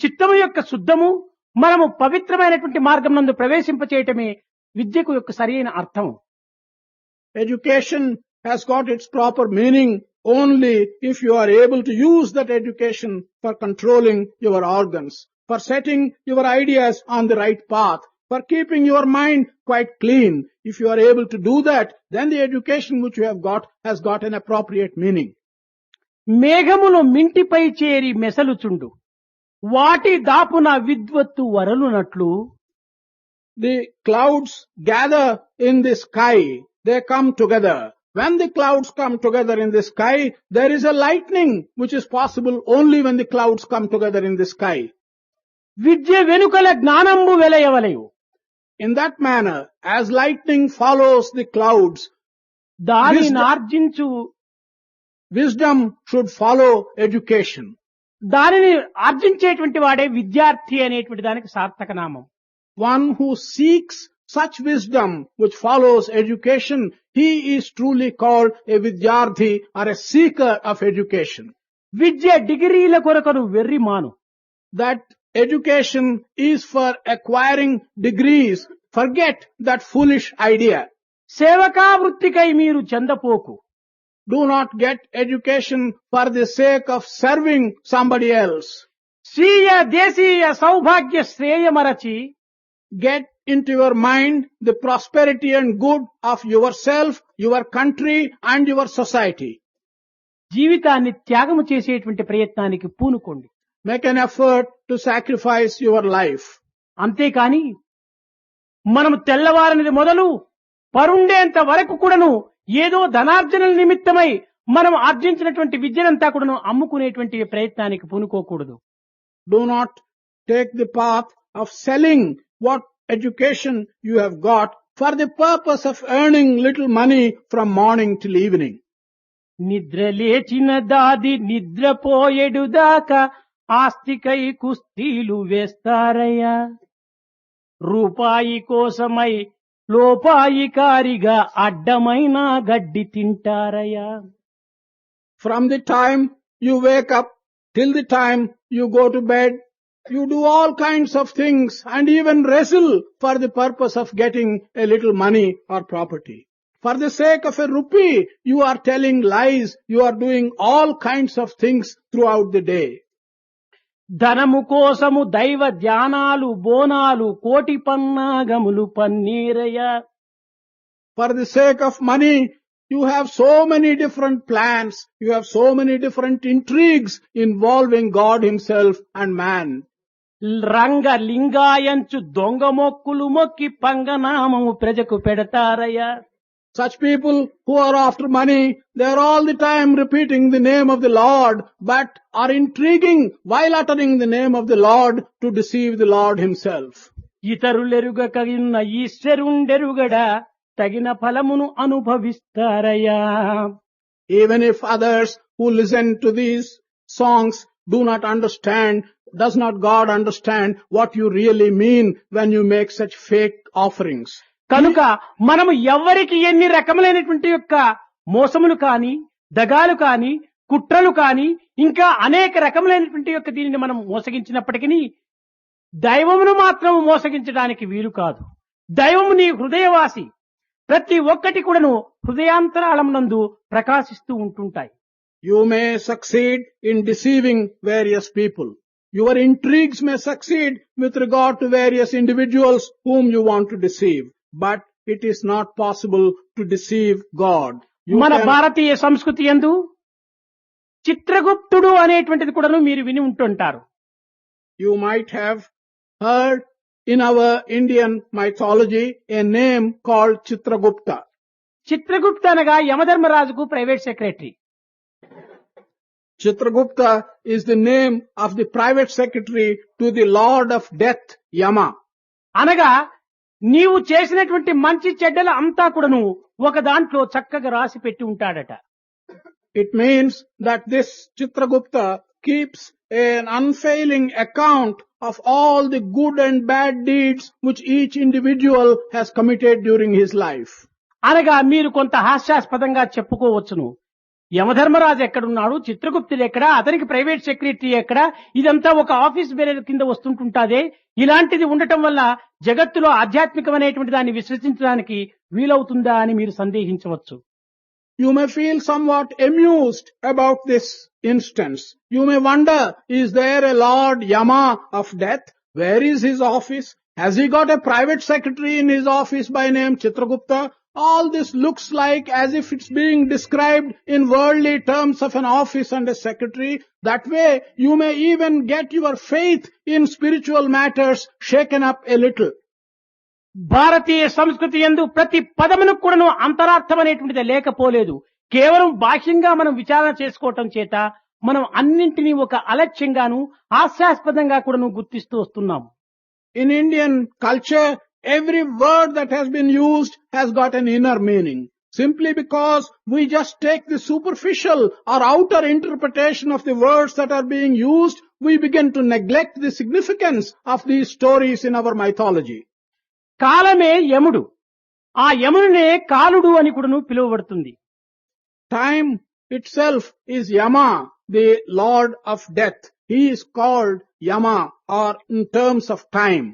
చిత్తము యొక్క శుద్ధము, మనము పవిత్రమైనటువంటి మార్గం నందు ప్రవేశింపచేయటమే విద్యకు యొక్క సరైన అర్థము. Education has got its proper meaning only if you are able to use that education for controlling your organs, for setting your ideas on the right path, for keeping your mind quite clean. If you are able to do that, then the education which you have got has got an appropriate meaning. మేఘములు మింటిపై చేరి మెసలుచుండు, వాటి దాపున విద్వత్తు వరలునట్లు. The clouds gather in the sky. They come together. When the clouds come together in the sky, there is a lightning which is possible only when the clouds come together in the sky. విద్య వెనుకల జ్ఞానంబు వెలయవలయు. In that manner, as lightning follows the clouds, దానిని ఆర్జించు, wisdom should follow education. దానిని ఆర్జించేటువంటి వాడే విద్యార్థి అనేటువంటి దానికి సార్థక నామం. One who seeks such wisdom which follows education, he is truly called a vidyarthi or a seeker of education. విద్య డిగ్రీల కొరకను వెర్రిమాను. That education is for acquiring degrees. Forget that foolish idea. సేవకా వృత్తికై మీరు చెందపోకు. Do not get education for the sake of serving somebody else. స్వీయ దేశీయ సౌభాగ్య శ్రేయమరచి Get into your mind the prosperity and good of yourself, your country and your society. జీవితాన్ని త్యాగము చేసేటువంటి ప్రయత్నానికి పూనుకోండి. Make an effort to sacrifice your life. అంతేకాని మనము తెల్లవారనిది మొదలు పరుండేంత వరకు కూడాను ఏదో ధనార్జన నిమిత్తమై మనం ఆర్జించినటువంటి విద్యనంతా కూడాను అమ్ముకునేటువంటి ప్రయత్నానికి పూనుకోకూడదు. Do not take the path of selling what education you have got for the purpose of earning little money from morning till evening. నిద్ర లేచిన దాది నిద్రపోయేడు దాకా ఆస్తికై కుస్తీలు వేస్తారయ్యా. రూపాయి కోసమై లోపాయికారిగా అడ్డమైన గడ్డి తింటారయ్యా. From the time you wake up till the time you go to bed, you do all kinds of things and even wrestle for the purpose of getting a little money or property. For the sake of a rupee, you are telling lies, you are doing all kinds of things throughout the day. ధనము కోసము దైవ ధ్యానాలు బోనాలు కోటి పన్నాగములు పన్నీరయ్యా. For the sake of money, you have so many different plans, you have so many different intrigues involving God himself and man. రంగ లింగాయంచు దొంగ మొక్కులు మొక్కి పంగనామము ప్రజకు పెడతారయ్యా. Such people who are after money, they are all the time repeating the name of the Lord, but are intriguing while uttering the name of the Lord to deceive the Lord himself. ఇతరులెరుగకగిన్న ఈశ్వరుండెరుగడా తగిన ఫలమును అనుభవిస్తారయ్యా. Even if others who listen to these songs do not understand, does not God understand what you really mean when you make such fake offerings? కనుక మనము ఎవ్వరికి ఎన్ని రకములైనటువంటి యొక్క మోసములు కాని దగాలు కాని కుట్రలు కాని ఇంకా అనేక రకములైనటువంటి యొక్క దీనిని మనం మోసగించినప్పటికీ దైవమును మాత్రం మోసగించడానికి వీలు కాదు. దైవము నీ హృదయవాసి. ప్రతి ఒక్కటి కూడాను హృదయాంతరాళమునందు ప్రకాశిస్తూ ఉంటుంటాయి. You may succeed in deceiving various people. Your intrigues may succeed with regard to various individuals whom you want to deceive. But it is not possible to deceive God. మన భారతీయ సంస్కృతి యందు చిత్రగుప్తుడు అనేటువంటిది కూడాను మీరు విని ఉంటుంటారు. You might have heard in our Indian mythology a name called Chitragupta. Chitragupta అనగా యమధర్మరాజుకు private secretary. Chitragupta is the name of the private secretary to the Lord of Death, Yama. అనగా నీవు చేసినటువంటి మంచి చెడ్డల అంతా కూడాను ఒక దాంట్లో చక్కగా రాసి పెట్టి ఉంటాడట. It means that this Chitragupta keeps an unfailing account of all the good and bad deeds which each individual has committed during his life. అనగా మీరు కొంత హాస్యాస్పదంగా చెప్పుకోవచ్చును. యమధర్మరాజు ఎక్కడున్నాడు, చిత్రగుప్తుడు ఎక్కడ, అతనికి ప్రైవేట్ సెక్రటరీ ఎక్కడ, ఇదంతా ఒక ఆఫీస్ బేరర్ కింద వస్తుంటుంటాదే. ఇలాంటిది ఉండటం వల్ల జగత్తులో ఆధ్యాత్మికమైనటువంటి దాన్ని విశ్వసించడానికి వీలవుతుందా అని మీరు సందేహించవచ్చు. You may feel somewhat amused about this instance. You may wonder, is there a Lord Yama of death? Where is his office? Has he got a private secretary in his office by name Chitragupta? All this looks like as if it's being described in worldly terms of an office and a secretary. That way, you may even get your faith in spiritual matters shaken up a little. భారతీయ సంస్కృతి యందు ప్రతి పదమును కూడాను అంతరార్థం అనేటువంటిది లేకపోలేదు. కేవలం బాహ్యంగా మనం విచారణ చేసుకోవటం చేత మనం అన్నింటినీ ఒక అలక్ష్యంగాను హాస్యాస్పదంగా కూడాను గుర్తిస్తూ వస్తున్నాం. In Indian culture, every word that has been used has got an inner meaning. Simply because we just take the superficial or outer interpretation of the words that are being used, we begin to neglect the significance of these stories in our mythology. కాలమే యముడు. ఆ యమునే కాలుడు అని కూడాను పిలువబడుతుంది. Time itself is Yama, the Lord of Death. He is called Yama, or in terms of time.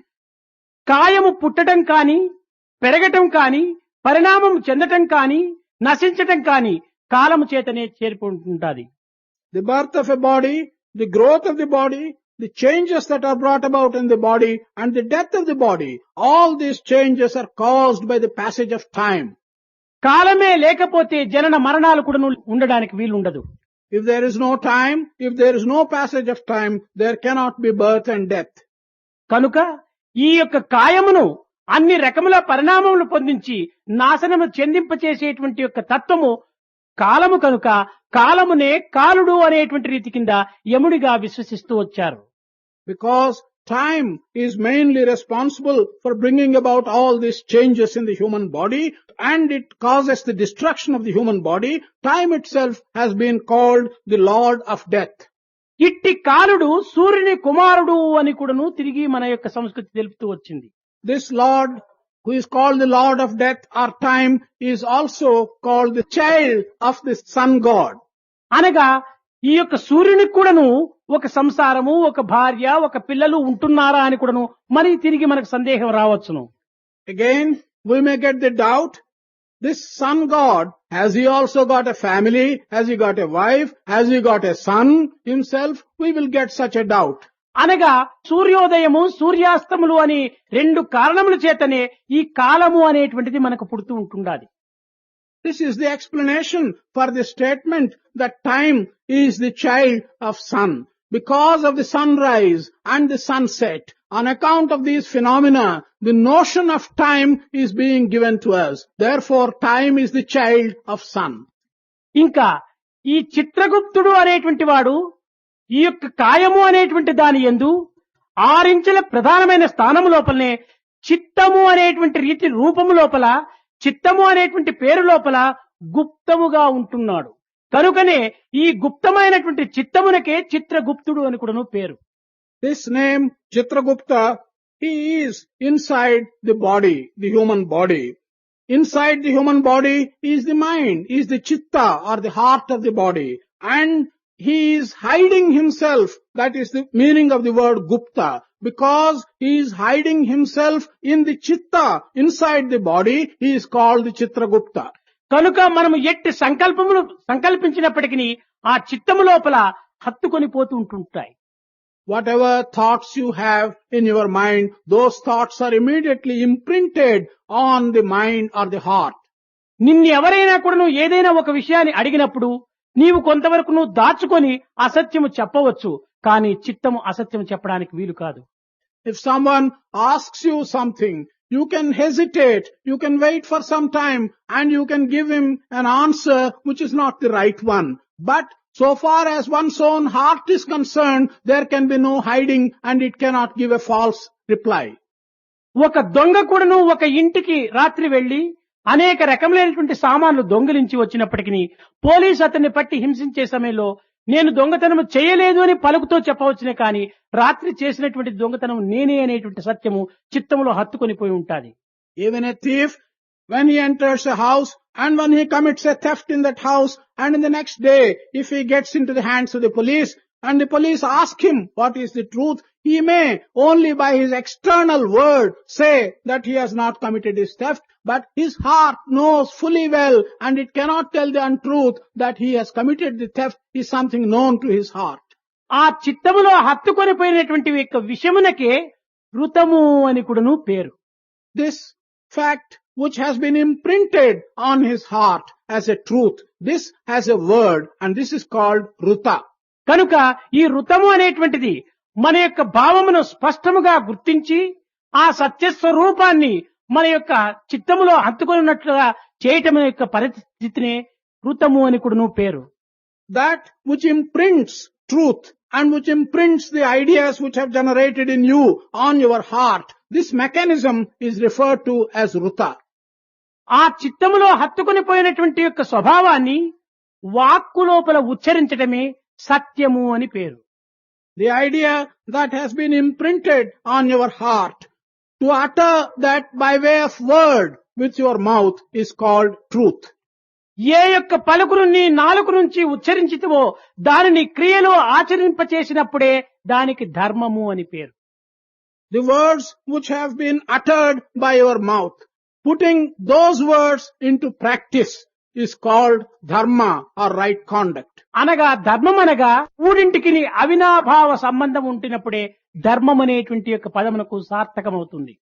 కాయము పుట్టడం కాని, పెరగటం కాని, పరిణామం చెందటం కాని, నశించటం కాని కాలము చేతనే చేరుకుంటుంటాది. The birth of a body, the growth of the body, the changes that are brought about in the body, and the death of the body, all these changes are caused by the passage of time. కాలమే లేకపోతే జనన మరణాలు కూడా ఉండడానికి వీలుండదు. If there is no time, if there is no passage of time, there cannot be birth and death. కనుక ఈ యొక్క కాయమును అన్ని రకముల పరిణామములు పొందించి నాశనము చెందింపచేసేటువంటి యొక్క తత్వము కాలము కనుక కాలమునే కాలుడు అనేటువంటి రీతి కింద యముడిగా విశ్వసిస్తూ వచ్చారు. Because time is mainly responsible for bringing about all these changes in the human body, and it causes the destruction of the human body. Time itself has been called the Lord of Death. ఇట్టి కాలుడు సూర్యుని కుమారుడు అని కూడాను తిరిగి మన యొక్క సంస్కృతి తెలుపుతూ వచ్చింది. This Lord, who is called the Lord of Death or Time, is also called the child of the Sun God. అనగా ఈ యొక్క సూర్యునికి కూడాను ఒక సంసారము, ఒక భార్య, ఒక పిల్లలు ఉంటున్నారా అని కూడాను మరి తిరిగి మనకు సందేహం రావచ్చును. Again, we may get the doubt, this Sun God, has he also got a family? Has he got a wife? Has he got a son himself? We will get such a doubt. అనగా సూర్యోదయము, సూర్యాస్తములు అని రెండు కారణముల చేతనే ఈ కాలము అనేటువంటిది మనకు పుడుతూ ఉంటుండాలి. This is the explanation for the statement that time is the child of sun. Because of the sunrise and the sunset, on account of these phenomena, the notion of time is being given to us. Therefore, time is the child of sun. ఇంకా ఈ చిత్రగుప్తుడు అనేటువంటి వాడు ఈ యొక్క కాయము అనేటువంటి దాని యందు 6 ఇంచుల ప్రధానమైన స్థానము లోపలనే చిత్తము అనేటువంటి రీతి రూపము లోపల, చిత్తము అనేటువంటి పేరు లోపల గుప్తముగా ఉంటున్నాడు. కనుకనే ఈ గుప్తమైనటువంటి చిత్తమునకే చిత్రగుప్తుడు అని కూడాను పేరు. This name, Chitragupta, he is inside the body, the human body. Inside the human body is the mind, is the chitta or the heart of the body. And he is hiding himself. That is the meaning of the word Gupta. Because he is hiding himself in the chitta inside the body, he is called the Chitragupta. కనుక మనము ఎట్టి సంకల్పములు సంకల్పించినప్పటికీ ఆ చిత్తము లోపల హత్తుకొని పోతూ ఉంటుంటాయి. Whatever thoughts you have in your mind, those thoughts are immediately imprinted on the mind or the heart. నిన్ను ఎవరైనా కూడా నువ్వు ఏదైనా ఒక విషయాన్ని అడిగినప్పుడు నీవు కొంతవరకు నువ్వు దాచుకొని అసత్యము చెప్పవచ్చు, కానీ చిత్తము అసత్యము చెప్పడానికి వీలు కాదు. If someone asks you something, you can hesitate, you can wait for some time, and you can give him an answer which is not the right one. But so far as one's own heart is concerned, there can be no hiding and it cannot give a false reply. ఒక దొంగ కూడాను ఒక ఇంటికి రాత్రి వెళ్లి అనేక రకములైనటువంటి సామాన్లు దొంగిలించి వచ్చినప్పటికీ పోలీసు అతన్ని పట్టి హింసించే సమయంలో నేను దొంగతనం చేయలేదు అని పలుకుతో చెప్పవచ్చునే కానీ రాత్రి చేసినటువంటి దొంగతనం నేనే అనేటువంటి సత్యము చిత్తములో హత్తుకొని పోయి ఉంటాది. Even a thief, when he enters a house and when he commits a theft in that house, and in the next day, if he gets into the hands of the police and the police ask him what is the truth, he may only by his external word say that he has not committed his theft, but his heart knows fully well and it cannot tell the untruth that he has committed the theft is something known to his heart. ఆ చిత్తములో హత్తుకొని పోయినటువంటి యొక్క విషయమునకే ఋతము అని కూడాను పేరు. This fact which has been imprinted on his heart as a truth, this has a word and this is called Ruta. కనుక ఈ ఋతము అనేటువంటిది మన యొక్క భావమును స్పష్టముగా గుర్తించి ఆ సత్యస్వరూపాన్ని మన యొక్క చిత్తములో హత్తుకొని ఉన్నట్లుగా చేయటం యొక్క పరిస్థితినే ఋతము అని కూడాను పేరు. That which imprints truth and which imprints the ideas which have generated in you on your heart, this mechanism is referred to as Ruta. ఆ చిత్తములో హత్తుకొని పోయినటువంటి యొక్క స్వభావాన్ని వాక్కు లోపల ఉచ్చరించటమే సత్యము అని పేరు. The idea that has been imprinted on your heart, to utter that by way of word with your mouth is called truth. ఏ యొక్క పలుకును నీ నాలుక నుంచి ఉచ్చరించితివో దానిని క్రియలో ఆచరింపచేసినప్పుడే దానికి ధర్మము అని పేరు. The words which have been uttered by your mouth, putting those words into practice is called dharma or right conduct. అనగా ధర్మం అనగా మూడింటికి అవినాభావ సంబంధం ఉంటున్నప్పుడే ధర్మం అనేటువంటి యొక్క పదమునకు సార్థకమవుతుంది.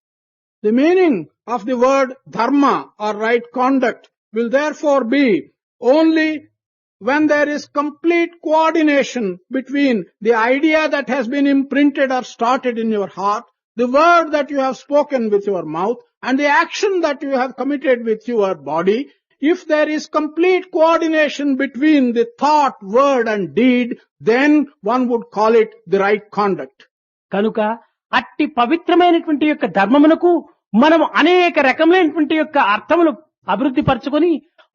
The meaning of the word dharma or right conduct will therefore be only when there is complete coordination between the idea that has been imprinted or started in your heart, the word that you have spoken with your mouth, and the action that you have committed with your body. If there is complete coordination between the thought, word and deed, then one would call it the right conduct. కనుక అట్టి పవిత్రమైనటువంటి యొక్క ధర్మమునకు మనం అనేక రకములైనటువంటి యొక్క అర్థములు అభివృద్ధి పరచుకొని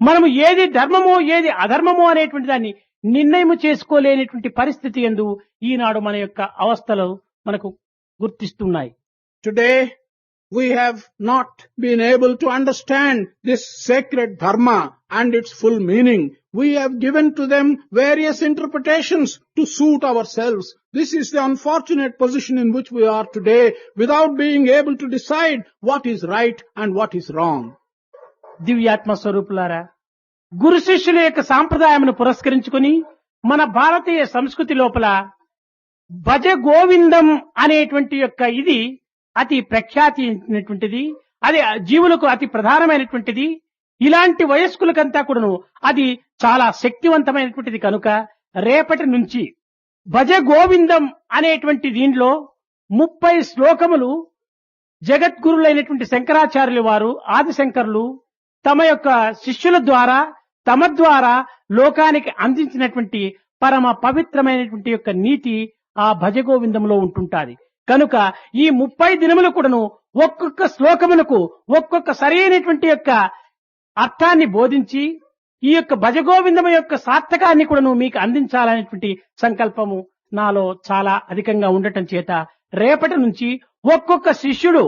మనము ఏది ధర్మమో ఏది అధర్మమో అనేటువంటి దాన్ని నిర్ణయం చేసుకోలేనటువంటి పరిస్థితి యందు ఈనాడు మన యొక్క అవస్థలు మనకు గుర్తిస్తున్నాయి. Today, we have not been able to understand this sacred dharma and its full meaning. We have given to them various interpretations to suit ourselves. This is the unfortunate position in which we are today, without being able to decide what is right and what is wrong. దివ్యాత్మ స్వరూపులారా, గురు శిష్యుల యొక్క సాంప్రదాయమును పురస్కరించుకొని మన భారతీయ సంస్కృతి లోపల భజ గోవిందం అనేటువంటి యొక్క ఇది అతి ప్రఖ్యాతిమైనటువంటిది. అది జీవులకు అతి ప్రధానమైనటువంటిది. ఇలాంటి వయస్కులకంతా కూడాను అది చాలా శక్తివంతమైనటువంటిది కనుక రేపటి నుంచి భజ గోవిందం అనేటువంటి దీనిలో 30 శ్లోకములు జగద్గురులైనటువంటి శంకరాచార్యుల వారు ఆదిశంకరులు తమ యొక్క శిష్యుల ద్వారా తమ ద్వారా లోకానికి అందించినటువంటి పరమ పవిత్రమైనటువంటి యొక్క నీతి ఆ భజ గోవిందంలో ఉంటుంటాది. కనుక ఈ 30 దినములు కూడాను ఒక్కొక్క శ్లోకములకు ఒక్కొక్క సరైనటువంటి యొక్క అర్థాన్ని బోధించి ఈ యొక్క భజ గోవిందము యొక్క సార్థకాన్ని కూడాను మీకు అందించాలనేటువంటి సంకల్పము నాలో చాలా అధికంగా ఉండటం చేత రేపటి నుంచి ఒక్కొక్క శిష్యుడు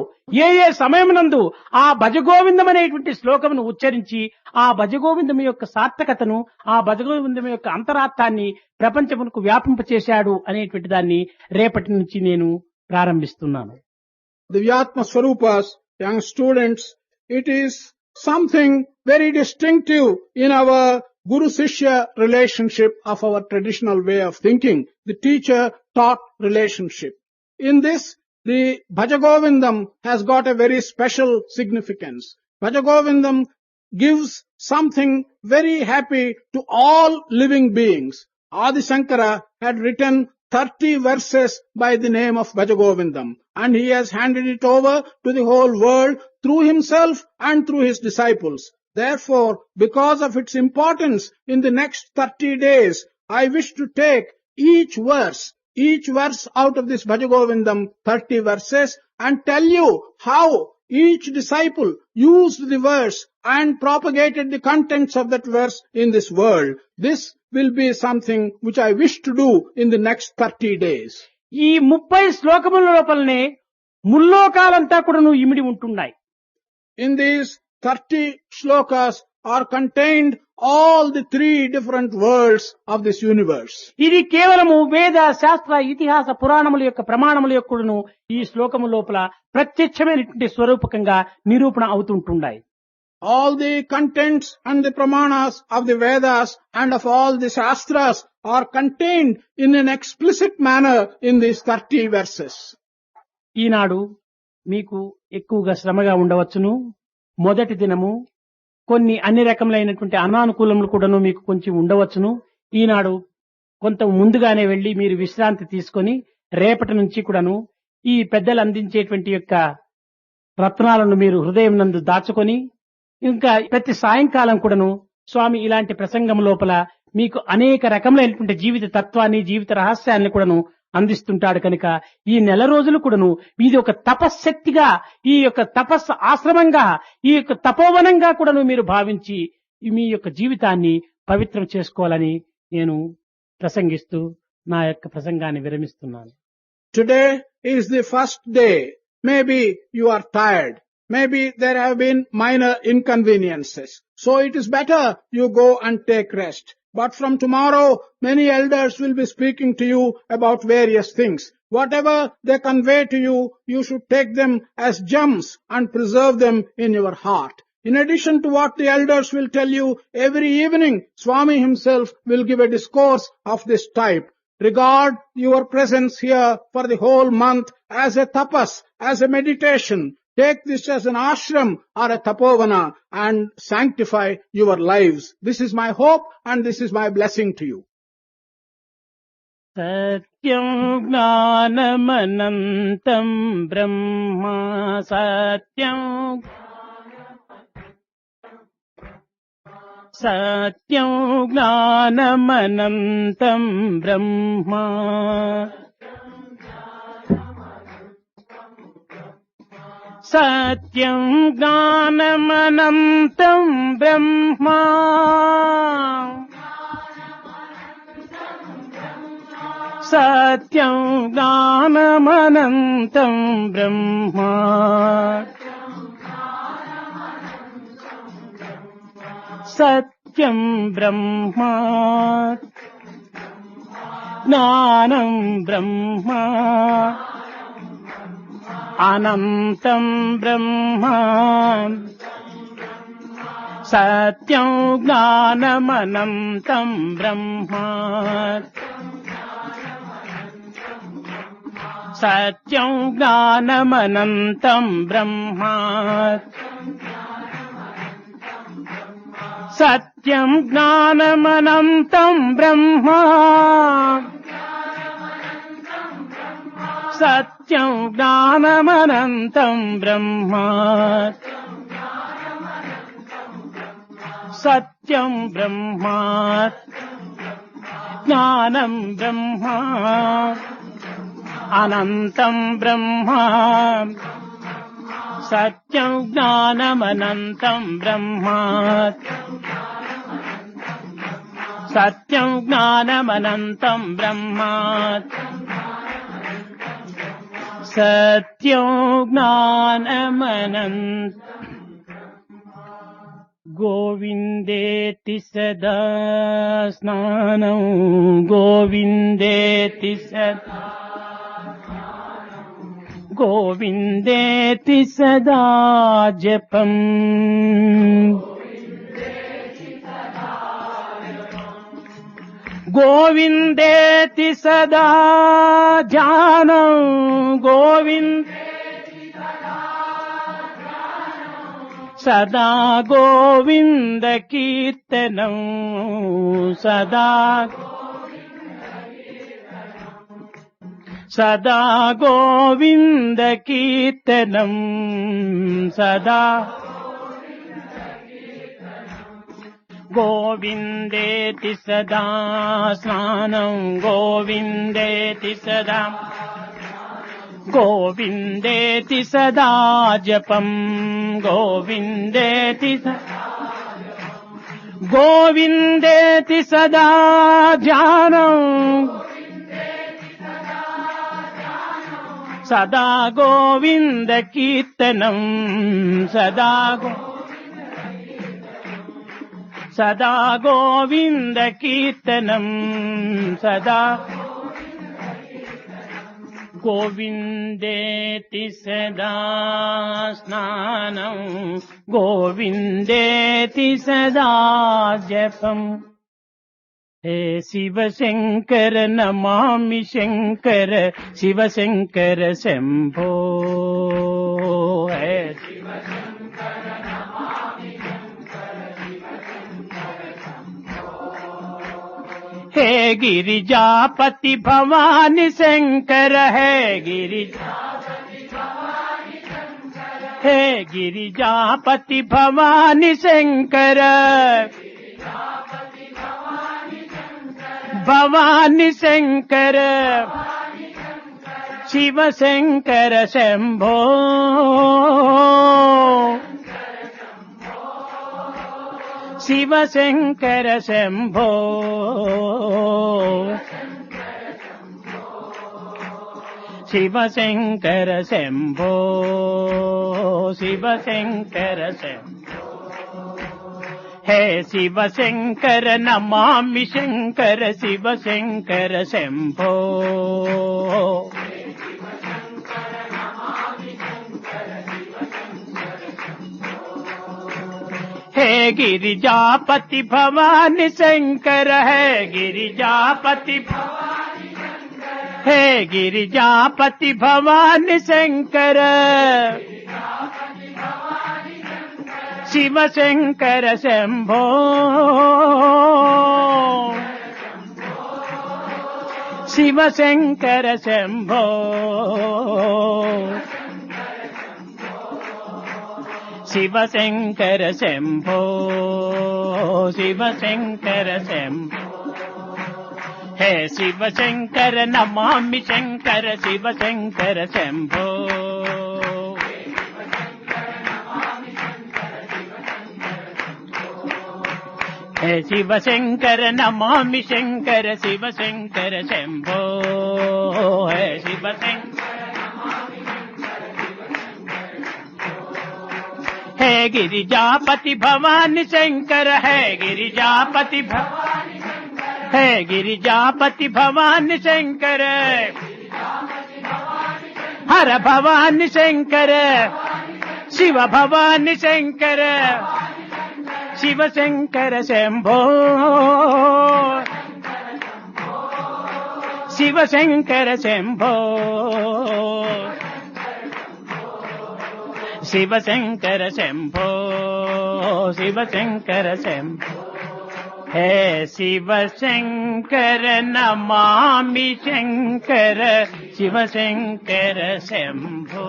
ఏ ఏ సమయమునందు ఆ భజగోవిందం అనేటువంటి శ్లోకమును ఉచ్చరించి ఆ భజగోవిందం యొక్క సార్థకతను ఆ భజగోవిందం యొక్క అంతరార్థాన్ని ప్రపంచమునకు వ్యాపింపచేశాడు అనేటువంటి దాన్ని రేపటి నుంచి నేను ప్రారంభిస్తున్నాను. Divyatma Swarupas, young students, it is something very distinctive in our Guru-Sishya relationship of our traditional way of thinking, the teacher-taught relationship. In this, the Bhajagovindam has got a very special significance. Bhajagovindam gives something very happy to all living beings. Adi Shankara had written 30 verses by the name of Bhajagovindam, and he has handed it over to the whole world through himself and through his disciples. Therefore, because of its importance, in the next 30 days, I wish to take each verse out of this Bhajagovindam, 30 verses, and tell you how each disciple used the verse and propagated the contents of that verse in this world. This will be something which I wish to do in the next 30 days. ఈ 30 శ్లోకముల లోపలనే ముల్లోకాలంతా కూడాను ఇమిడి ఉంటున్నాయి. In these 30 shlokas are contained all the 3 different worlds of this universe. ఇది కేవలము వేద శాస్త్ర ఇతిహాస పురాణముల యొక్క ప్రమాణముల యొక్కను ఈ శ్లోకము లోపల ప్రత్యక్షమైనటువంటి స్వరూపకంగా నిరూపణ అవుతుంటున్నాయి. All the contents and the pramanas of the Vedas and of all the Shastras are contained in an explicit manner in these 30 verses. ఈనాడు మీకు ఎక్కువగా శ్రమగా ఉండవచ్చును. మొదటి దినము కొన్ని అన్ని రకములైనటువంటి అనానుకూలములు కూడాను మీకు కొంచెం ఉండవచ్చును. ఈనాడు కొంత ముందుగానే వెళ్లి మీరు విశ్రాంతి తీసుకొని రేపటి నుంచి కూడాను ఈ పెద్దలు అందించేటువంటి యొక్క రత్నాలను మీరు హృదయం నందు దాచుకొని ఇంకా ప్రతి సాయంకాలం కూడాను స్వామి ఇలాంటి ప్రసంగం లోపల మీకు అనేక రకములైనటువంటి జీవిత తత్వాన్ని జీవిత రహస్యాన్ని కూడాను అందిస్తుంటాడు. కనుక ఈ నెల రోజులు కూడాను ఇది ఒక తపశ్శక్తిగా ఈ యొక్క తపస్సు ఆశ్రమంగా ఈ యొక్క తపోవనంగా కూడాను మీరు భావించి మీ యొక్క జీవితాన్ని పవిత్రం చేసుకోవాలని నేను ప్రసంగిస్తూ నా యొక్క ప్రసంగాన్ని విరమిస్తున్నాను. Today is the first day. Maybe you are tired. Maybe there have been minor inconveniences. So it is better you go and take rest. But from tomorrow, many elders will be speaking to you about various things. Whatever they convey to you, you should take them as gems and preserve them in your heart. In addition to what the elders will tell you, every evening, Swami himself will give a discourse of this type. Regard your presence here for the whole month as a tapas, as a meditation. Take this as an ashram or a tapovana and sanctify your lives. This is my hope and this is my blessing to you. Satyam gnanamanantam brahma satyam gnanamanantam brahma సత్యం జ్ఞానమనంతం బ్రహ్మ సత్యం జ్ఞానమనంతం బ్రహ్మ సత్యం బ్రహ్మ జ్ఞానం బ్రహ్మ అనంతం బ్రహ్మ సత్యం జ్ఞానమనంతం బ్రహ్మ సత్యం జ్ఞానమనంతం బ్రహ్మ సత్యం జ్ఞానమనంతం బ్రహ్మ సత్యం జ్ఞానమనంతం బ్రహ్మ సత్యం బ్రహ్మ జ్ఞానం బ్రహ్మ అనంతం బ్రహ్మ సత్యం జ్ఞానమనంతం బ్రహ్మ సత్యం జ్ఞానమనంతం బ్రహ్మ సత్యం జ్ఞానమనంతం గోవిందేతి సదా స్నానం గోవిందేతి సదా గోవిందేతి సదా జపం గోవిందేతి సదా ధ్యానం సదా గోవింద కీర్తనం సదా గోవింద కీర్తనం సదా గోవిందేతి సదా స్నానం గోవిందేతి సదా గోవిందేతి సదా జపం గోవిందేతి గోవిందేతి సదా ధ్యానం సదా గోవింద కీర్తనం సదా గోవింద కీర్తనం సదా గోవిందేతి సదా స్నానం గోవిందేతి సదా జపం హే శివశంకర నమామి శంకర శివశంకర శంభో హే हे गिरिजापति भवानी शंकर हे गिरिजापति भवानी शंकर भवानी शंकर शिव शंकर शंभो शिव शंकर शंभो शिव शंकर शंभो शिव शंकर शंभो हे शिव शंकर नमामि शंकर शिव शंकर शंभो हे गिरिजापति भवानी शंकर है गिरिजापति हे गिरिजापति भवानी शंकर शिव शंकर शंभो शिव शंकर शंभो शिव शंकर शंभो शिव शंकर शंभो हे शिव शंकर नमामि शंकर शिव शंकर शंभो హే శివశంకర నమామి శంకర శివశంకర శంభో హే శివశంకర హే గిరిజాపతి భవాని శంకర హే గిరిజాపతి హే గిరిజాపతి భవాని శంకర హర భవాని శంకర శివ భవాని శంకర శివశంకర శంభో శివశంకర శంభో శివశంకర శంభో శివశంకర శంభో హే శివశంకర నమామి శంకర శివశంకర శంభో